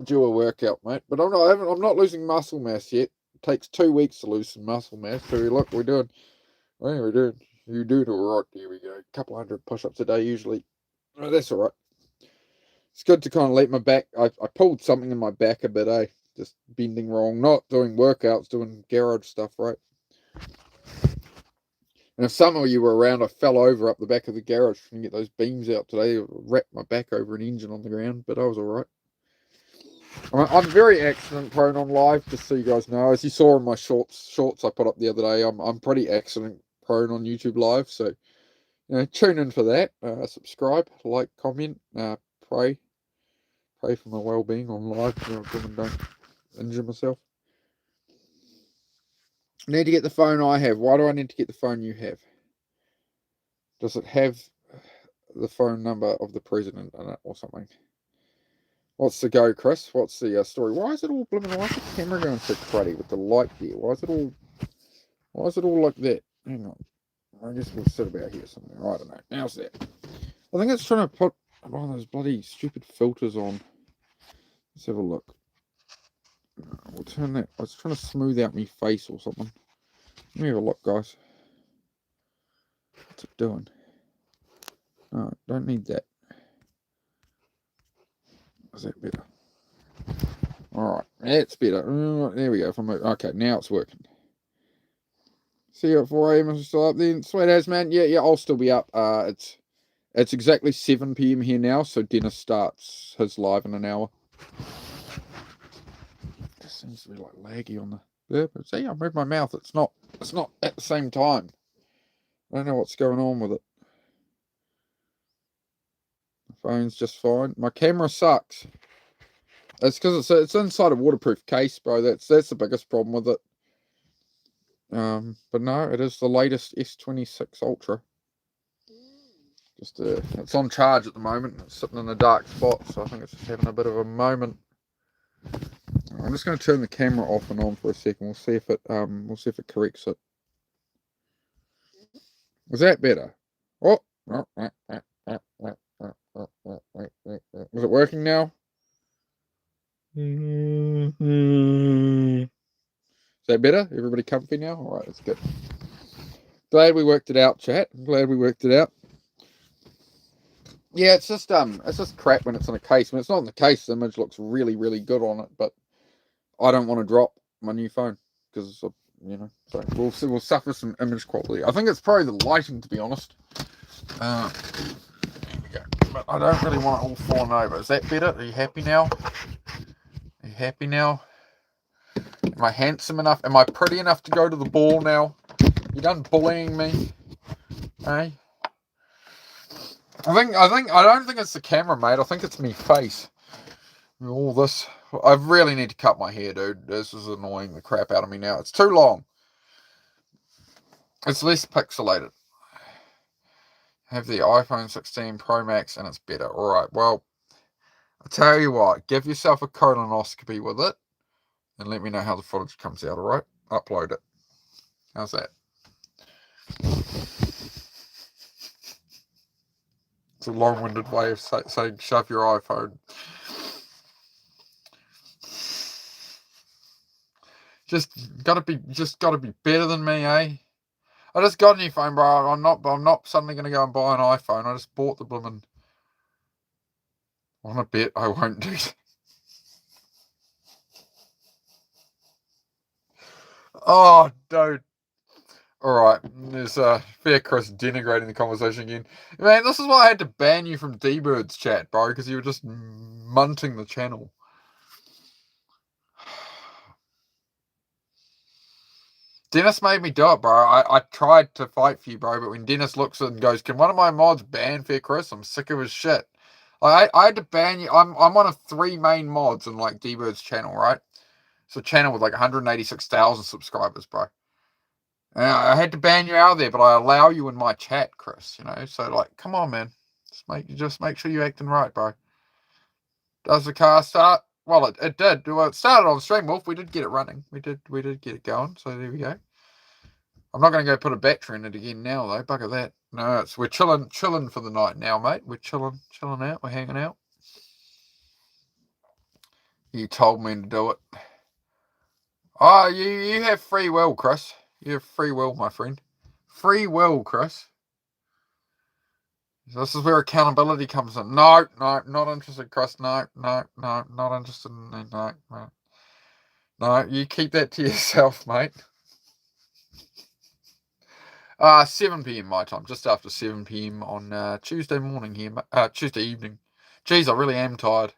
due a workout, mate. But I'm not losing muscle mass yet. It takes 2 weeks to lose some muscle mass. So look, we're doing you're doing all right. Here we go. A couple hundred push-ups a day usually. Oh, that's all right. It's good to kind of let my back. I pulled something in my back a bit, just bending wrong. Not doing workouts, doing garage stuff, right? And if some of you were around, I fell over up the back of the garage and get those beams out today. Wrapped my back over an engine on the ground, but I was all right. I'm very accident prone on live, just so you guys know. As you saw in my shorts I put up the other day, I'm pretty accident prone on YouTube Live. So, tune in for that. Subscribe, like, comment, pray for my well-being on live. Don't injure myself. I need to get the phone I have. Why do I need to get the phone you have? Does it have the phone number of the president in it or something? What's the go, Chris? What's the story? Why is it all blooming? Why is the camera going so cruddy with the light here? Why is it all like that? Hang on. I guess we'll sit about here somewhere. I don't know. How's that? I think it's trying to put one of those bloody stupid filters on. Let's have a look. We'll turn that. I was trying to smooth out my face or something. Let me have a look, guys. What's it doing? No, don't need that. Is that better? Alright, that's better. There we go. Okay, now it's working. See you at 4 AM. I'm still up then. Sweet as, man. Yeah, I'll still be up. It's exactly 7 PM here now, so Dennis starts his live in an hour. It just seems to be like laggy on the. But see, I moved my mouth. It's not at the same time. I don't know what's going on with it. The phone's just fine. My camera sucks. It's because it's inside a waterproof case, bro. That's the biggest problem with it. But no, it is the latest S26 Ultra. Just it's on charge at the moment. It's sitting in a dark spot, so I think it's just having a bit of a moment. I'm just going to turn the camera off and on for a second. We'll see if it corrects it. Is that better? Oh, is it working now? Is that better? Everybody comfy now? All right, that's good. Glad we worked it out, chat. I'm glad we worked it out. Yeah, it's just crap when it's in a case. When it's not in the case, the image looks really, really good on it. But I don't want to drop my new phone because so we'll suffer some image quality. I think it's probably the lighting, to be honest. There we go. But I don't really want it all falling over. Is that better? Are you happy now? Are you happy now? Am I handsome enough? Am I pretty enough to go to the ball now? You done bullying me? Eh? I don't think it's the camera, mate. I think it's me face. All this. I really need to cut my hair, dude. This is annoying the crap out of me now. It's too long. It's less pixelated. I have the iPhone 16 Pro Max and it's better. Alright, well, I'll tell you what. Give yourself a colonoscopy with it and let me know how the footage comes out, alright? Upload it. How's that? It's a long-winded way of saying shove your iPhone. Just gotta be better than me, eh? I just got a new phone, bro. I'm not suddenly gonna go and buy an iPhone. I just bought the blooming. On a bet I won't do. Oh, dude. Alright, there's Fair Chris denigrating the conversation again. Man, this is why I had to ban you from D-Bird's chat, bro, because you were just munting the channel. Dennis made me do it, bro. I tried to fight for you, bro, but when Dennis looks at it and goes, can one of my mods ban Fair Chris? I'm sick of his shit. I had to ban you. I'm one of 3 main mods in like D-Bird's channel, right? It's a channel with like 186,000 subscribers, bro. And I had to ban you out of there, but I allow you in my chat, Chris. So like, come on, man. Just make sure you're acting right, bro. Does the car start? Well, it did. Well, it started on stream, Wolf. We did get it running. We did get it going. So there we go. I'm not going to go put a battery in it again now, though. Bugger that. No, we're chilling for the night now, mate. We're chilling out. We're hanging out. You told me to do it. Oh, you have free will, Chris. You have free will, my friend. Free will, Chris. This is where accountability comes in. No, not interested, Chris. No, not interested. No, you keep that to yourself, mate. 7 p.m. my time, just after 7 p.m. on Tuesday morning here, Tuesday evening. Jeez, I really am tired.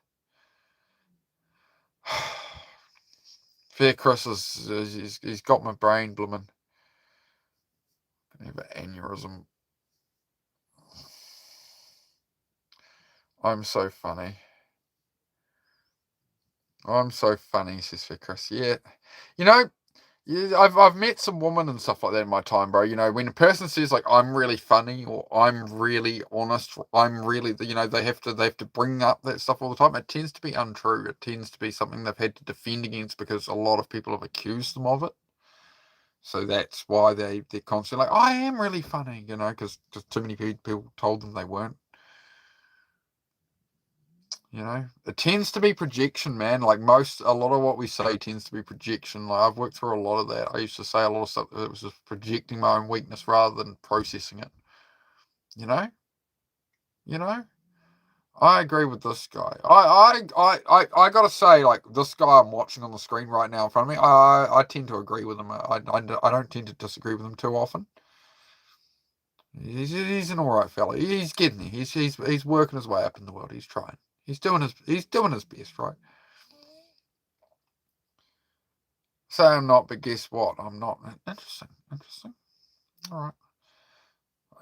Fair Chris he's got my brain blooming. I have an aneurysm. I'm so funny. Says Fair Chris. Yeah. I've met some women and stuff like that in my time, bro. When a person says like I'm really funny or I'm really honest, I'm really, they have to bring up that stuff all the time. It tends to be untrue. It tends to be something they've had to defend against because a lot of people have accused them of it. So that's why they're constantly like, I am really funny, because too many people told them they weren't. It tends to be projection, man. Like a lot of what we say tends to be projection. Like I've worked through a lot of that. I used to say a lot of stuff that was just projecting my own weakness rather than processing it. I agree with this guy. I gotta say, like this guy I'm watching on the screen right now in front of me, I tend to agree with him. I don't tend to disagree with him too often. He's an alright fella. He's getting there. He's working his way up in the world. He's trying. He's doing his best, right? Say I'm not, but guess what? I'm not. Interesting. All right.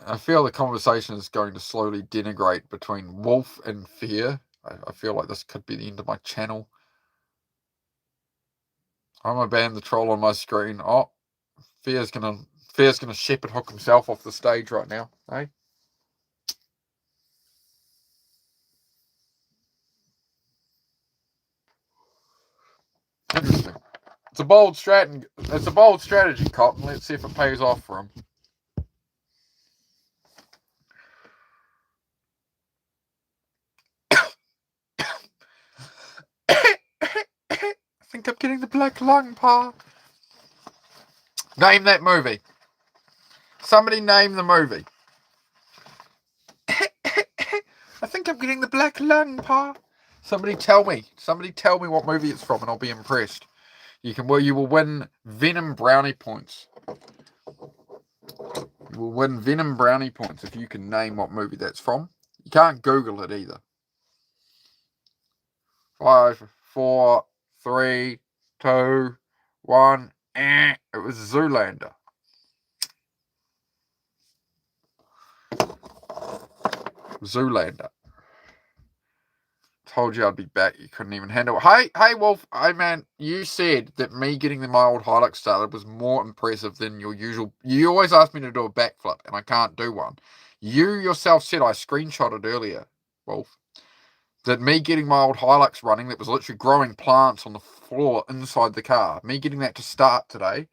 I feel the conversation is going to slowly denigrate between Wolf and Fear. I feel like this could be the end of my channel. I'm gonna ban the troll on my screen. Oh, Fear's gonna shepherd hook himself off the stage right now, eh? Interesting. It's a bold strategy, Cotton. Let's see if it pays off for him. I think I'm getting the black lung, Pa. Name that movie. Somebody name the movie. I think I'm getting the black lung, Pa. Somebody tell me what movie it's from, and I'll be impressed. You will win Venom brownie points. You will win Venom brownie points if you can name what movie that's from. You can't Google it either. 5, 4, 3, 2, 1. It was Zoolander. Zoolander. Told you I'd be back. You couldn't even handle it. Hey, Wolf. Hey, man. You said that me getting my old Hilux started was more impressive than your usual. You always ask me to do a backflip, and I can't do one. You yourself said I screenshotted earlier, Wolf, that me getting my old Hilux running that was literally growing plants on the floor inside the car, me getting that to start today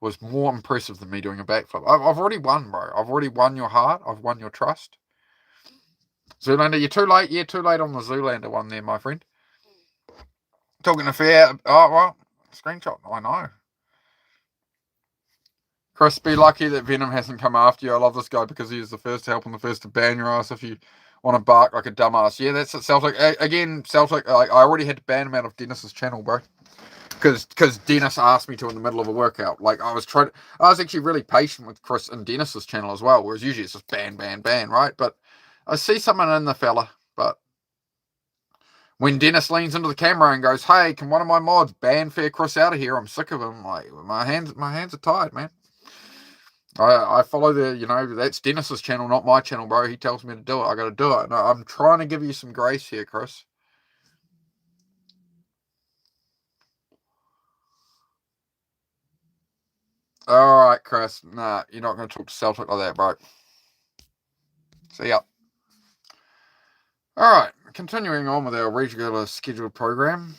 was more impressive than me doing a backflip. I've already won, bro. I've already won your heart. I've won your trust. Zoolander, you're too late. Yeah, too late on the Zoolander one there, my friend. Talking to fair. Oh, well, screenshot. I know. Chris, be lucky that Venom hasn't come after you. I love this guy because he was the first to help and the first to ban your ass if you want to bark like a dumbass. Yeah, that's it, Celtic. Again, Celtic, I already had to ban him out of Dennis's channel, bro. Because Dennis asked me to in the middle of a workout. Like, I was actually really patient with Chris and Dennis's channel as well, whereas usually it's just ban, right? But I see someone in the fella, but when Dennis leans into the camera and goes, "Hey, can one of my mods ban Fair Chris out of here? I'm sick of him." Like, my hands are tied, man. I follow that's Dennis's channel, not my channel, bro. He tells me to do it. I got to do it. No, I'm trying to give you some grace here, Chris. All right, Chris. Nah, you're not going to talk to Celtic like that, bro. See ya. All right, continuing on with our regular scheduled program.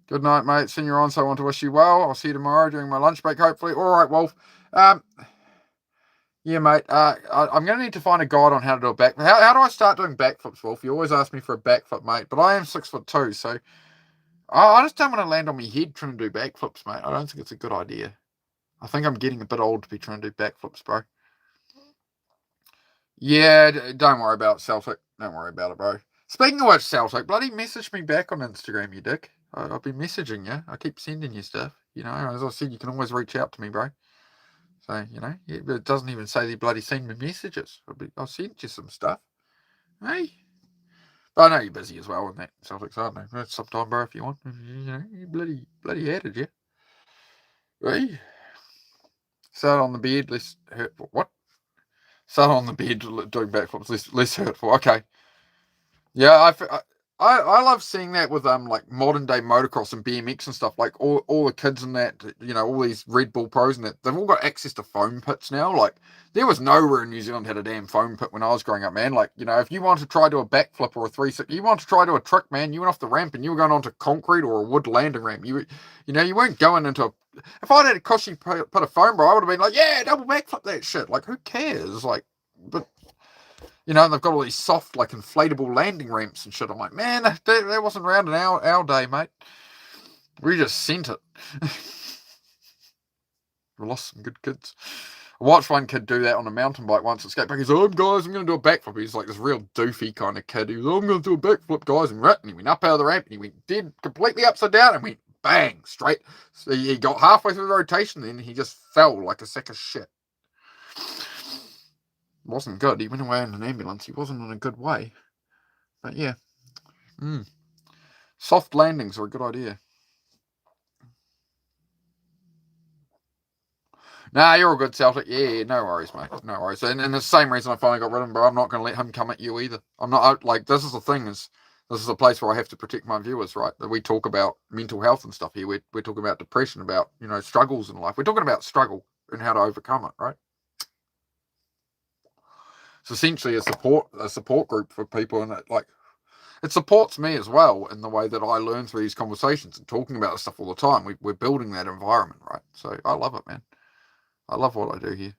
Good night, mate. Senior on, so I want to wish you well. I'll see you tomorrow during my lunch break, hopefully. All right, Wolf. Yeah, mate. I'm going to need to find a guide on how to do a back. How do I start doing backflips, Wolf? You always ask me for a backflip, mate. But I am 6'2", so I just don't want to land on my head trying to do backflips, mate. I don't think it's a good idea. I think I'm getting a bit old to be trying to do backflips, bro. Yeah, don't worry about it, Celtic. Don't worry about it, bro. Speaking of which, Celtic, bloody message me back on Instagram, you dick. I'll be messaging you. I keep sending you stuff. You know, as I said, you can always reach out to me, bro. So, it doesn't even say they bloody send me messages. I'll send you some stuff. Hey? But I know you're busy as well, and that Celtics, aren't they? Sometime, bro, if you want. You bloody added, yeah? Hey? Sat on the bed, less hurtful. What? Sat on the bed doing backflips, less hurtful. Okay. Yeah, I love seeing that with like modern day motocross and BMX and stuff. Like all the kids in that, all these Red Bull pros and that, they've all got access to foam pits now. Like there was nowhere in New Zealand had a damn foam pit when I was growing up, man. Like if you want to try to do a backflip or a 360, you want to try to do a trick, man. You went off the ramp and you were going onto concrete or a wood landing ramp. You weren't going into a. If I'd had a cushy put a foam, bro, I would have been like, yeah, double backflip that shit. Like who cares? Like, but. And they've got all these soft, like, inflatable landing ramps and shit. I'm like, man, that wasn't around in our day, mate. We just sent it. We lost some good kids. I watched one kid do that on a mountain bike once at skate park. He's like, guys, I'm going to do a backflip. He's like this real doofy kind of kid. He was like, I'm going to do a backflip, guys. And he went up out of the ramp and he went dead, completely upside down and went bang, straight. So he got halfway through the rotation, then he just fell like a sack of shit. Wasn't good. He went away in an ambulance. He wasn't in a good way. But yeah. Soft landings are a good idea. Nah, you're all good, Celtic. Yeah, no worries, mate. No worries. And the same reason I finally got rid of him, bro. I'm not going to let him come at you either. I'm not, this is the thing, is This is a place where I have to protect my viewers, right? We talk about mental health and stuff here. We're talking about depression, about, you know, struggles in life. We're talking about struggle and how to overcome it, right? It's essentially a support group for people, and it supports me as well in the way that I learn through these conversations and talking about this stuff all the time. We're building that environment, right? So I love it, man. I love what I do here.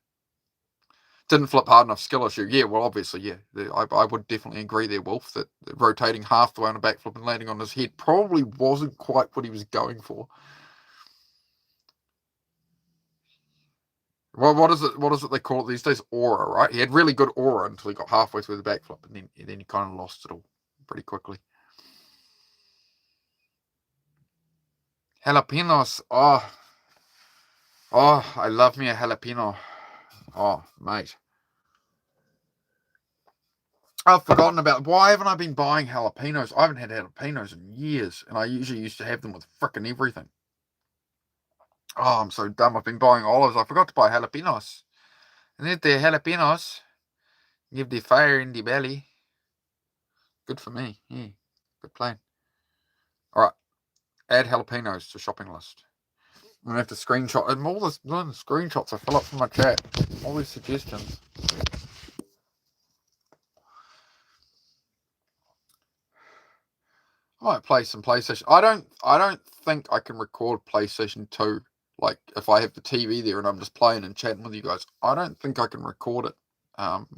Didn't flip hard enough, skill issue. Yeah, well, obviously, yeah. I would definitely agree there, Wolf, that rotating half the way on a backflip and landing on his head probably wasn't quite what he was going for. Well, what is it they call it these days? Aura, right? He had really good aura until he got halfway through the backflip, and then he kind of lost it all pretty quickly. Jalapenos. Oh, I love me a jalapeno. Oh, mate. I've forgotten about, why haven't I been buying jalapenos? I haven't had jalapenos in years, and I usually used to have them with frickin' everything. Oh, I'm so dumb. I've been buying olives. I forgot to buy jalapenos. And if they're jalapenos, give the fire in the belly. Good for me. Yeah, good plan. All right, add jalapenos to shopping list. I'm gonna have to screenshot and all the screenshots I fill up from my chat. All these suggestions. I might play some PlayStation. I don't think I can record PlayStation 2. Like, if I have the TV there and I'm just playing and chatting with you guys, I don't think I can record it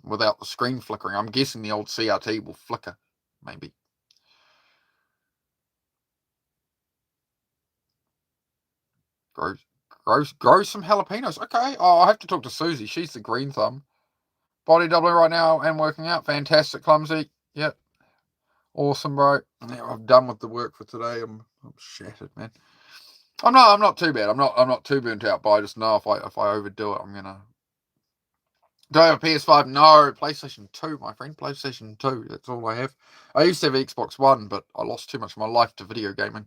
without the screen flickering. I'm guessing the old CRT will flicker, maybe. Grow some jalapenos. Okay, I'll have to talk to Susie. She's the green thumb. Body doubling right now and working out. Fantastic, Clumsy. Yep. Awesome, bro. Yeah, I'm done with the work for today. I'm shattered, man. I'm not too bad. I'm not too burnt out, but I just know if I overdo it, I'm gonna. Do I have a PS5? No, PlayStation 2, my friend. PlayStation 2. That's all I have. I used to have Xbox One, but I lost too much of my life to video gaming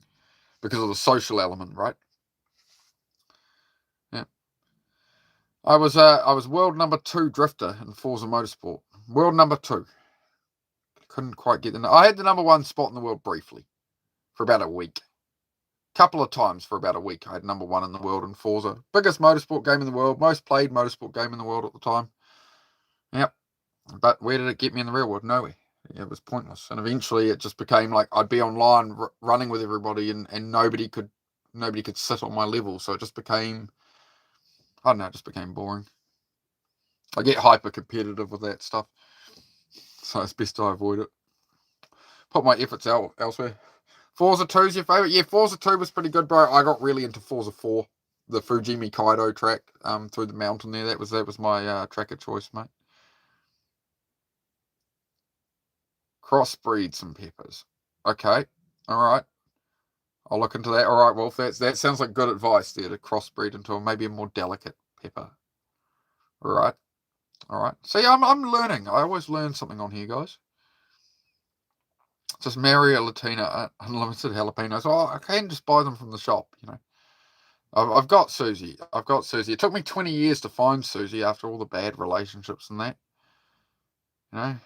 because of the social element, right? Yeah. I was world number 2 drifter in Forza Motorsport. World number 2. Couldn't quite get the. I had the number 1 spot in the world briefly for about a week. Couple of times for about a week. I had number 1 in the world in Forza. Biggest motorsport game in the world. Most played motorsport game in the world at the time. Yep. But where did it get me in the real world? Nowhere. It was pointless. And eventually it just became like I'd be online running with everybody and nobody could sit on my level. So it just became, I don't know, it just became boring. I get hyper competitive with that stuff. So it's best I avoid it. Put my efforts elsewhere. Forza 2 is your favourite? Yeah, Forza 2 was pretty good, bro. I got really into Forza 4. The Fujimi Kaido track through the mountain there. That was my track of choice, mate. Crossbreed some peppers. Okay. All right. I'll look into that. All right, Wolf. That sounds like good advice there, to crossbreed into maybe a more delicate pepper. All right. All right. See, I'm learning. I always learn something on here, guys. Just marry a Latina unlimited jalapenos. Oh, I can just buy them from the shop, you know. I've got Susie. It took me 20 years to find Susie after all the bad relationships and that. You know.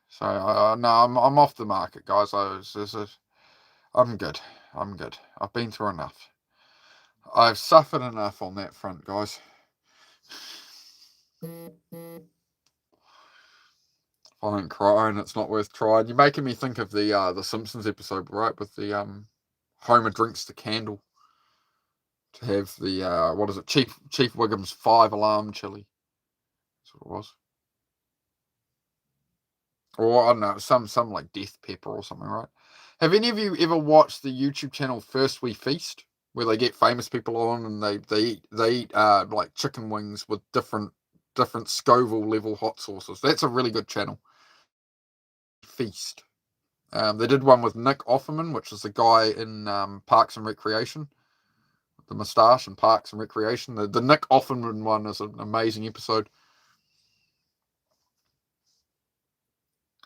So no, I'm off the market, guys. I'm good. I've been through enough. I've suffered enough on that front, guys. If I don't cry and it's not worth trying. You're making me think of the Simpsons episode, right? With the Homer drinks the candle to have the what is it? Chief Wiggum's 5-alarm chili. That's what it was. Or I don't know, some like death pepper or something, right? Have any of you ever watched the YouTube channel First We Feast, where they get famous people on and they eat like chicken wings with different Scoville level hot sauces? That's a really good channel. Feast. They did one with Nick Offerman, which is the guy in Parks and Recreation, the moustache in Parks and Recreation. The Nick Offerman one is an amazing episode.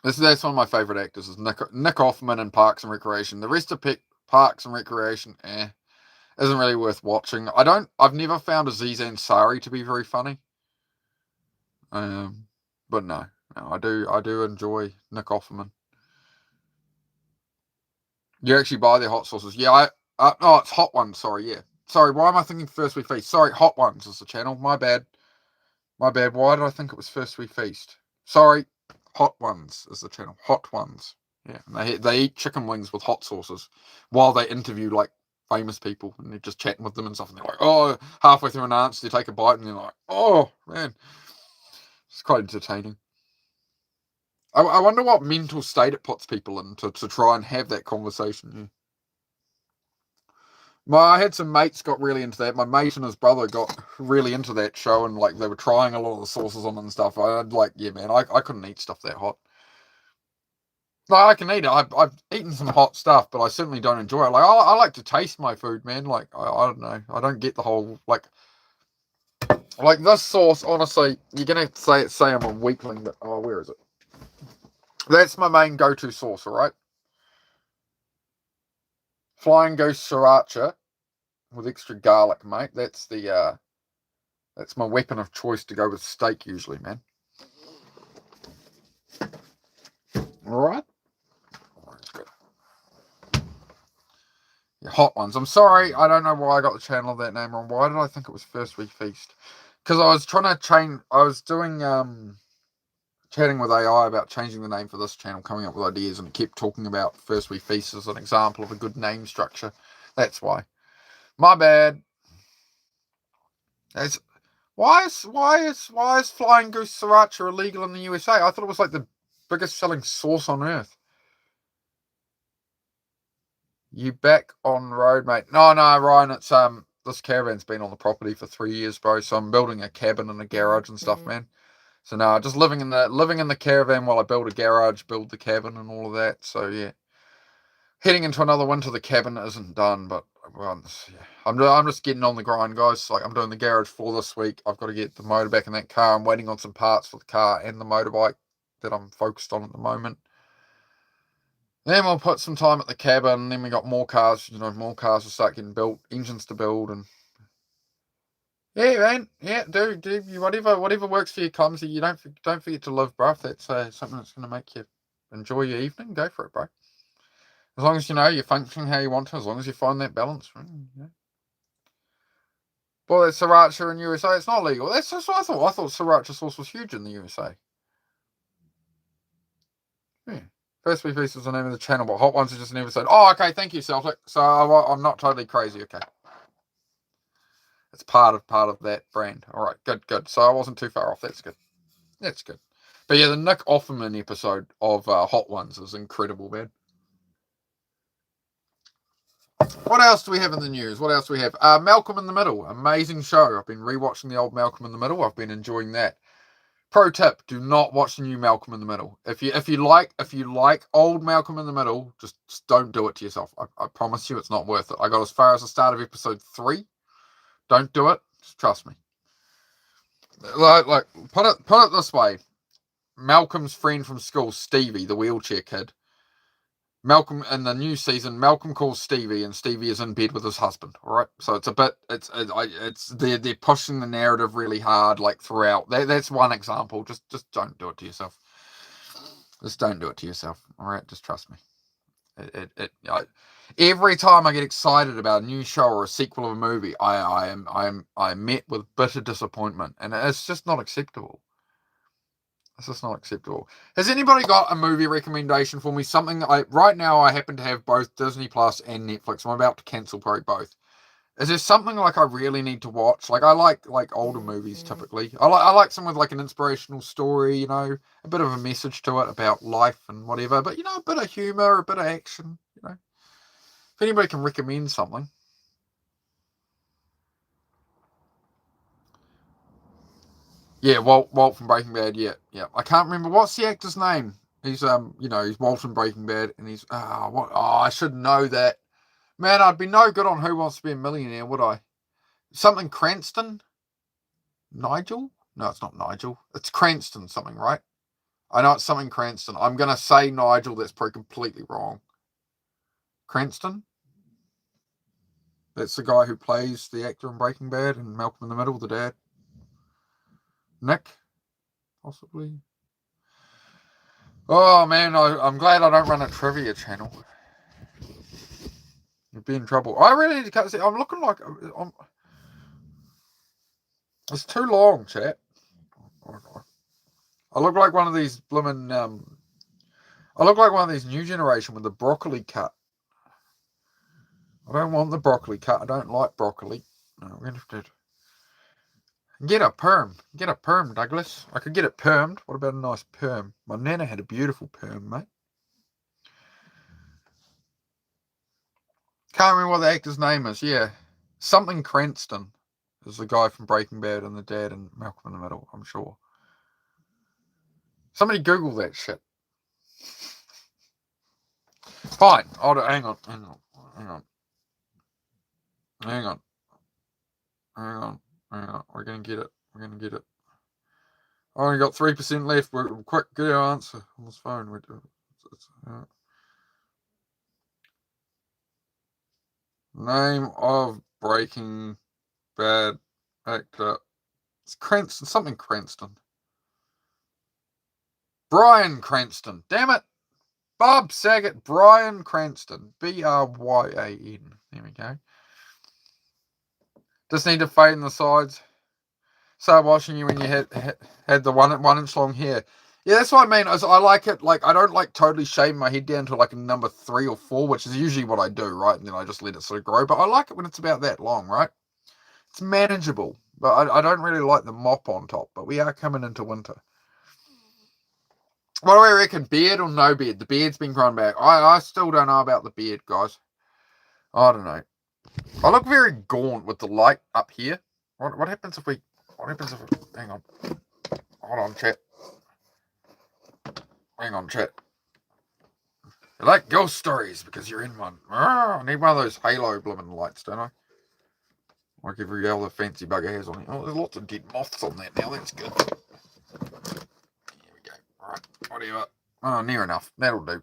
That's one of my favourite actors, is Nick Offerman in Parks and Recreation. The rest of Parks and Recreation, isn't really worth watching. I've never found Aziz Ansari to be very funny. But no, I do enjoy Nick Offerman. You actually buy their hot sauces. Yeah, oh, it's Hot Ones, sorry, yeah. Sorry, why am I thinking First We Feast? Sorry, Hot Ones is the channel. My bad. My bad. Why did I think it was First We Feast? Sorry, Hot Ones is the channel. Hot Ones. Yeah, and they eat chicken wings with hot sauces while they interview, like, famous people, and they're just chatting with them and stuff, and they're like, oh, halfway through an answer, they take a bite, and they're like, oh, man. It's quite entertaining. I wonder what mental state it puts people in to try and have that conversation. Yeah. I had some mates got really into that. My mate and his brother got really into that show, and like they were trying a lot of the sauces on and stuff. I'd like, yeah, man, I couldn't eat stuff that hot. No, I can eat it. I've eaten some hot stuff, but I certainly don't enjoy it. Like I like to taste my food, man. Like I don't know. I don't get the whole like this sauce. Honestly, you're gonna say I'm a weakling, but oh, where is it? That's my main go-to sauce. All right, Flying Ghost Sriracha with extra garlic, mate. That's my weapon of choice to go with steak usually, man. All right. That's good. Yeah, Hot Ones. I'm sorry, I don't know why I got the channel of that name wrong. Why did I think it was First We Feast? Because I was trying to change. I was doing chatting with AI about changing the name for this channel, coming up with ideas, and it kept talking about First We Feast as an example of a good name structure. That's why. My bad. That's why is Flying Goose Sriracha illegal in the USA? I thought it was like the biggest selling sauce on earth. You back on road, mate? No, Ryan. It's this caravan's been on the property for 3 years, bro. So I'm building a cabin and a garage and stuff, man. So no, just living in the caravan while I build a garage, build the cabin, and all of that. So yeah, heading into another winter. The cabin isn't done, but well, yeah. I'm just getting on the grind, guys. Like I'm doing the garage for this week. I've got to get the motor back in that car. I'm waiting on some parts for the car and the motorbike that I'm focused on at the moment. Then we'll put some time at the cabin, and then we got more cars, more cars will start getting built, engines to build, and yeah, man, yeah, do whatever works for you, Clumsy. You don't forget to live, bro. If that's something that's going to make you enjoy your evening, go for it, bro. As long as you're functioning how you want to, as long as you find that balance. Yeah. Well, that's sriracha in the USA. It's not legal. That's just what I thought. I thought sriracha sauce was huge in the USA. Yeah. First We Feast is the name of the channel, but Hot Ones are just an episode. Oh, okay. Thank you, Celtic. So I'm not totally crazy. Okay. It's part of that brand. All right. Good. So I wasn't too far off. That's good. That's good. But yeah, the Nick Offerman episode of Hot Ones is incredible, man. What else do we have in the news? What else do we have? Malcolm in the Middle. Amazing show. I've been rewatching the old Malcolm in the Middle. I've been enjoying that. Pro tip: do not watch the new Malcolm in the Middle. If you like old Malcolm in the Middle, just don't do it to yourself. I promise you, it's not worth it. I got as far as the start of episode 3. Don't do it. Just trust me. Like put it this way: Malcolm's friend from school, Stevie, the wheelchair kid. Malcolm in the new season, Malcolm calls Stevie, and Stevie is in bed with his husband. All right, so they're pushing the narrative really hard, like throughout. That's one example. Just don't do it to yourself. Just don't do it to yourself. All right, just trust me. Every time I get excited about a new show or a sequel of a movie, I'm met with bitter disappointment, and it's just not acceptable. It's just not acceptable. Has anybody got a movie recommendation for me? Something right now I happen to have both Disney Plus and Netflix. I'm about to cancel probably both. Is there something like I really need to watch? Like I like older movies typically. I like some with like an inspirational story, a bit of a message to it about life and whatever. But a bit of humor, a bit of action. If anybody can recommend something. Yeah, Walt from Breaking Bad. Yeah. I can't remember what's the actor's name. He's he's Walt from Breaking Bad, and he's I should know that. Man, I'd be no good on Who Wants to Be a Millionaire, would I? Something Cranston? Nigel? No, it's not Nigel. It's Cranston something, right? I know it's something Cranston. I'm gonna say Nigel. That's probably completely wrong. Cranston? That's the guy who plays the actor in Breaking Bad and Malcolm in the Middle, the dad. Nick? Possibly. Oh man, I'm glad I don't run a trivia channel. You'd be in trouble. I really need to cut this. I'm looking like it's too long, chat. I look like one of these blooming. I look like one of these new generation with the broccoli cut. I don't want the broccoli cut. I don't like broccoli. No, we're gonna have to get a perm. Get a perm, Douglas. I could get it permed. What about a nice perm? My nana had a beautiful perm, mate. Can't remember what the actor's name is. Yeah, something Cranston is the guy from Breaking Bad and the dad and Malcolm in the Middle. I'm sure. Somebody Google that shit. Fine. Hang on. We're gonna get it. I only got 3% left. We're quick. Get our answer on this phone. Name of Breaking Bad actor. It's Cranston. Something Cranston. Bryan Cranston. Damn it. Bob Saget. Bryan Cranston. Bryan. There we go. Just need to fade in the sides. Start washing you when you had the 1 inch long hair. Yeah, that's what I mean. I like it. Like, I don't like totally shaving my head down to like a number 3 or 4, which is usually what I do, right? And then I just let it sort of grow. But I like it when it's about that long, right? It's manageable. But I don't really like the mop on top. But we are coming into winter. What do I reckon? Beard or no beard? The beard's been grown back. I still don't know about the beard, guys. I don't know. I look very gaunt with the light up here. What happens if we... Hang on. Hold on, chat. Hang on, chat. You like ghost stories because you're in one. I need one of those halo blooming lights, don't I? Like every other fancy bugger has on it. Oh, there's lots of dead moths on that now. That's good. Here we go. Alright, whatever. Oh, near enough. That'll do.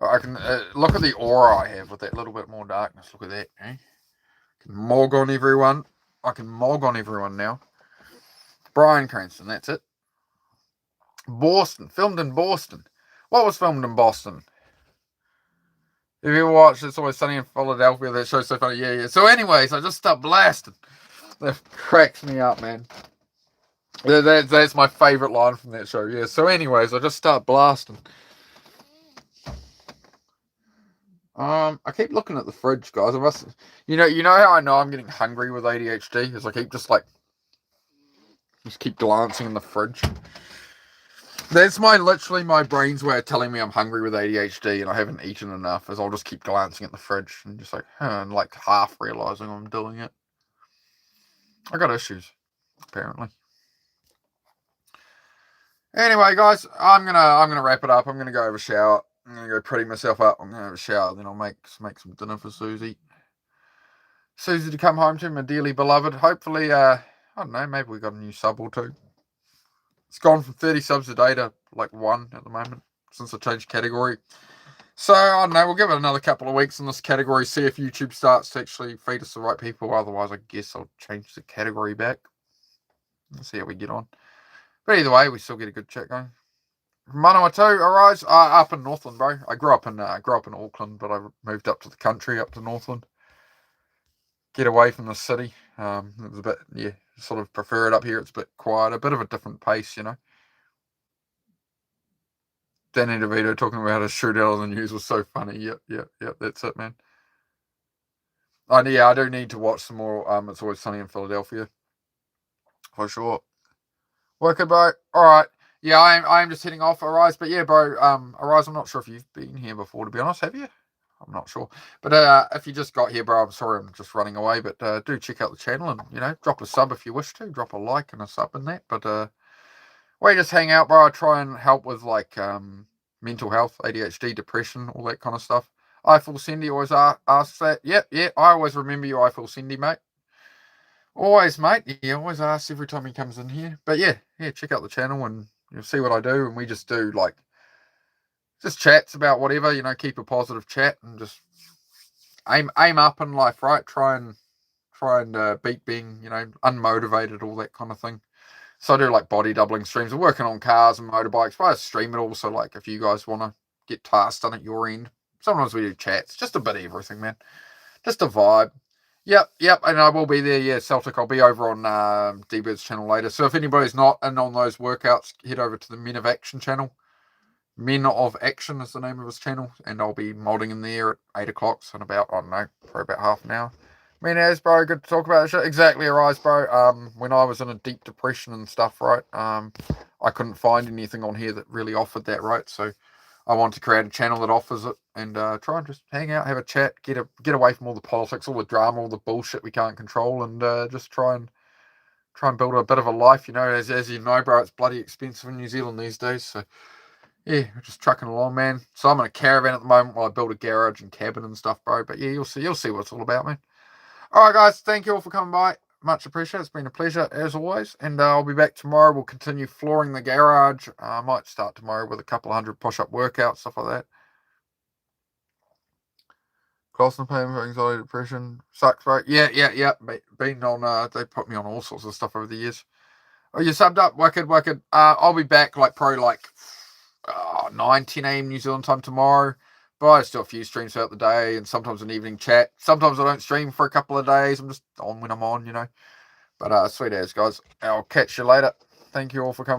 I can look at the aura I have with that little bit more darkness. Look at that. Eh? I can mog on everyone. Now. Bryan Cranston, that's it. Boston. Filmed in Boston. What was filmed in Boston? If you ever watched It's Always Sunny in Philadelphia, that show's so funny. Yeah. So anyways, I just start blasting. That cracks me up, man. That's my favourite line from that show. Yeah. So anyways, I just start blasting. I keep looking at the fridge, guys. I must, you know how I know I'm getting hungry with ADHD is I keep just keep glancing in the fridge. That's literally my brain's way of telling me I'm hungry with ADHD and I haven't eaten enough. Is I'll just keep glancing at the fridge and just and like half realizing I'm doing it. I got issues, apparently. Anyway, guys, I'm gonna wrap it up. I'm gonna go have a shower. I'm gonna go pretty myself up. I'm gonna have a shower. Then I'll make some dinner for Susie. Susie to come home to, my dearly beloved. Hopefully, I don't know. Maybe we got a new sub or two. It's gone from 30 subs a day to like 1 at the moment since I changed category. So, I don't know, we'll give it another couple of weeks in this category, see if YouTube starts to actually feed us the right people. Otherwise, I guess I'll change the category back. Let's see how we get on. But either way, we still get a good chat going. Manawatu, Arise, up in Northland, bro. I grew up in Auckland, but I moved up to the country, up to Northland. Get away from the city. It was a bit, sort of prefer it up here. It's a bit quiet, a bit of a different pace, Danny DeVito talking about a shootout on the news was so funny. Yep, that's it, man. I do need to watch some more It's Always Sunny in Philadelphia. For sure. Working, bro. Alright. Yeah, I'm just heading off, Arise. But yeah, bro, Arise, I'm not sure if you've been here before, to be honest. Have you? I'm not sure. But if you just got here, bro, I'm sorry I'm just running away. But do check out the channel and, drop a sub if you wish to. Drop a like and a sub in that. But we just hang out, bro. I try and help with, like, mental health, ADHD, depression, all that kind of stuff. Eiffel Cindy always asks that. Yeah, I always remember you, Eiffel Cindy, mate. Always, mate. He always asks every time he comes in here. But yeah, check out the channel and you'll see what I do. And we just do, like, just chats about whatever, keep a positive chat and just aim up in life, right? Try and beat being, unmotivated, all that kind of thing. So I do like body doubling streams. I'm working on cars and motorbikes, but I stream it also, like if you guys want to get tasks done at your end, Sometimes we do chats. Just a bit of everything, man. Just a vibe. Yep. And I will be there. Yeah, Celtic. I'll be over on D-Bird's channel later. So if anybody's not in on those workouts, head over to the Men of Action channel. Men of Action is the name of his channel, and I'll be modding in there at 8 o'clock, so in about, I don't know, for about half an hour. Bro, good to talk about shit. Exactly, Arise, bro. When I was in a deep depression and stuff, right, I couldn't find anything on here that really offered that, right, so I want to create a channel that offers it, and try and just hang out, have a chat, get away from all the politics, all the drama, all the bullshit we can't control, and just try and build a bit of a life, as you know, bro, it's bloody expensive in New Zealand these days, so yeah, just trucking along, man. So I'm in a caravan at the moment while I build a garage and cabin and stuff, bro. But yeah, you'll see what it's all about, man. All right, guys, thank you all for coming by. Much appreciated. It's been a pleasure as always. And I'll be back tomorrow. We'll continue flooring the garage. I might start tomorrow with a couple of 100 push-up workouts, stuff like that. Constant pain, anxiety, depression, sucks, bro. Yeah. Been on. They put me on all sorts of stuff over the years. Oh, you subbed up, wicked. I'll be back probably 9, 10 a.m. New Zealand time tomorrow. But I still a few streams throughout the day and sometimes an evening chat. Sometimes I don't stream for a couple of days. I'm just on when I'm on, But sweet as, guys. I'll catch you later. Thank you all for coming.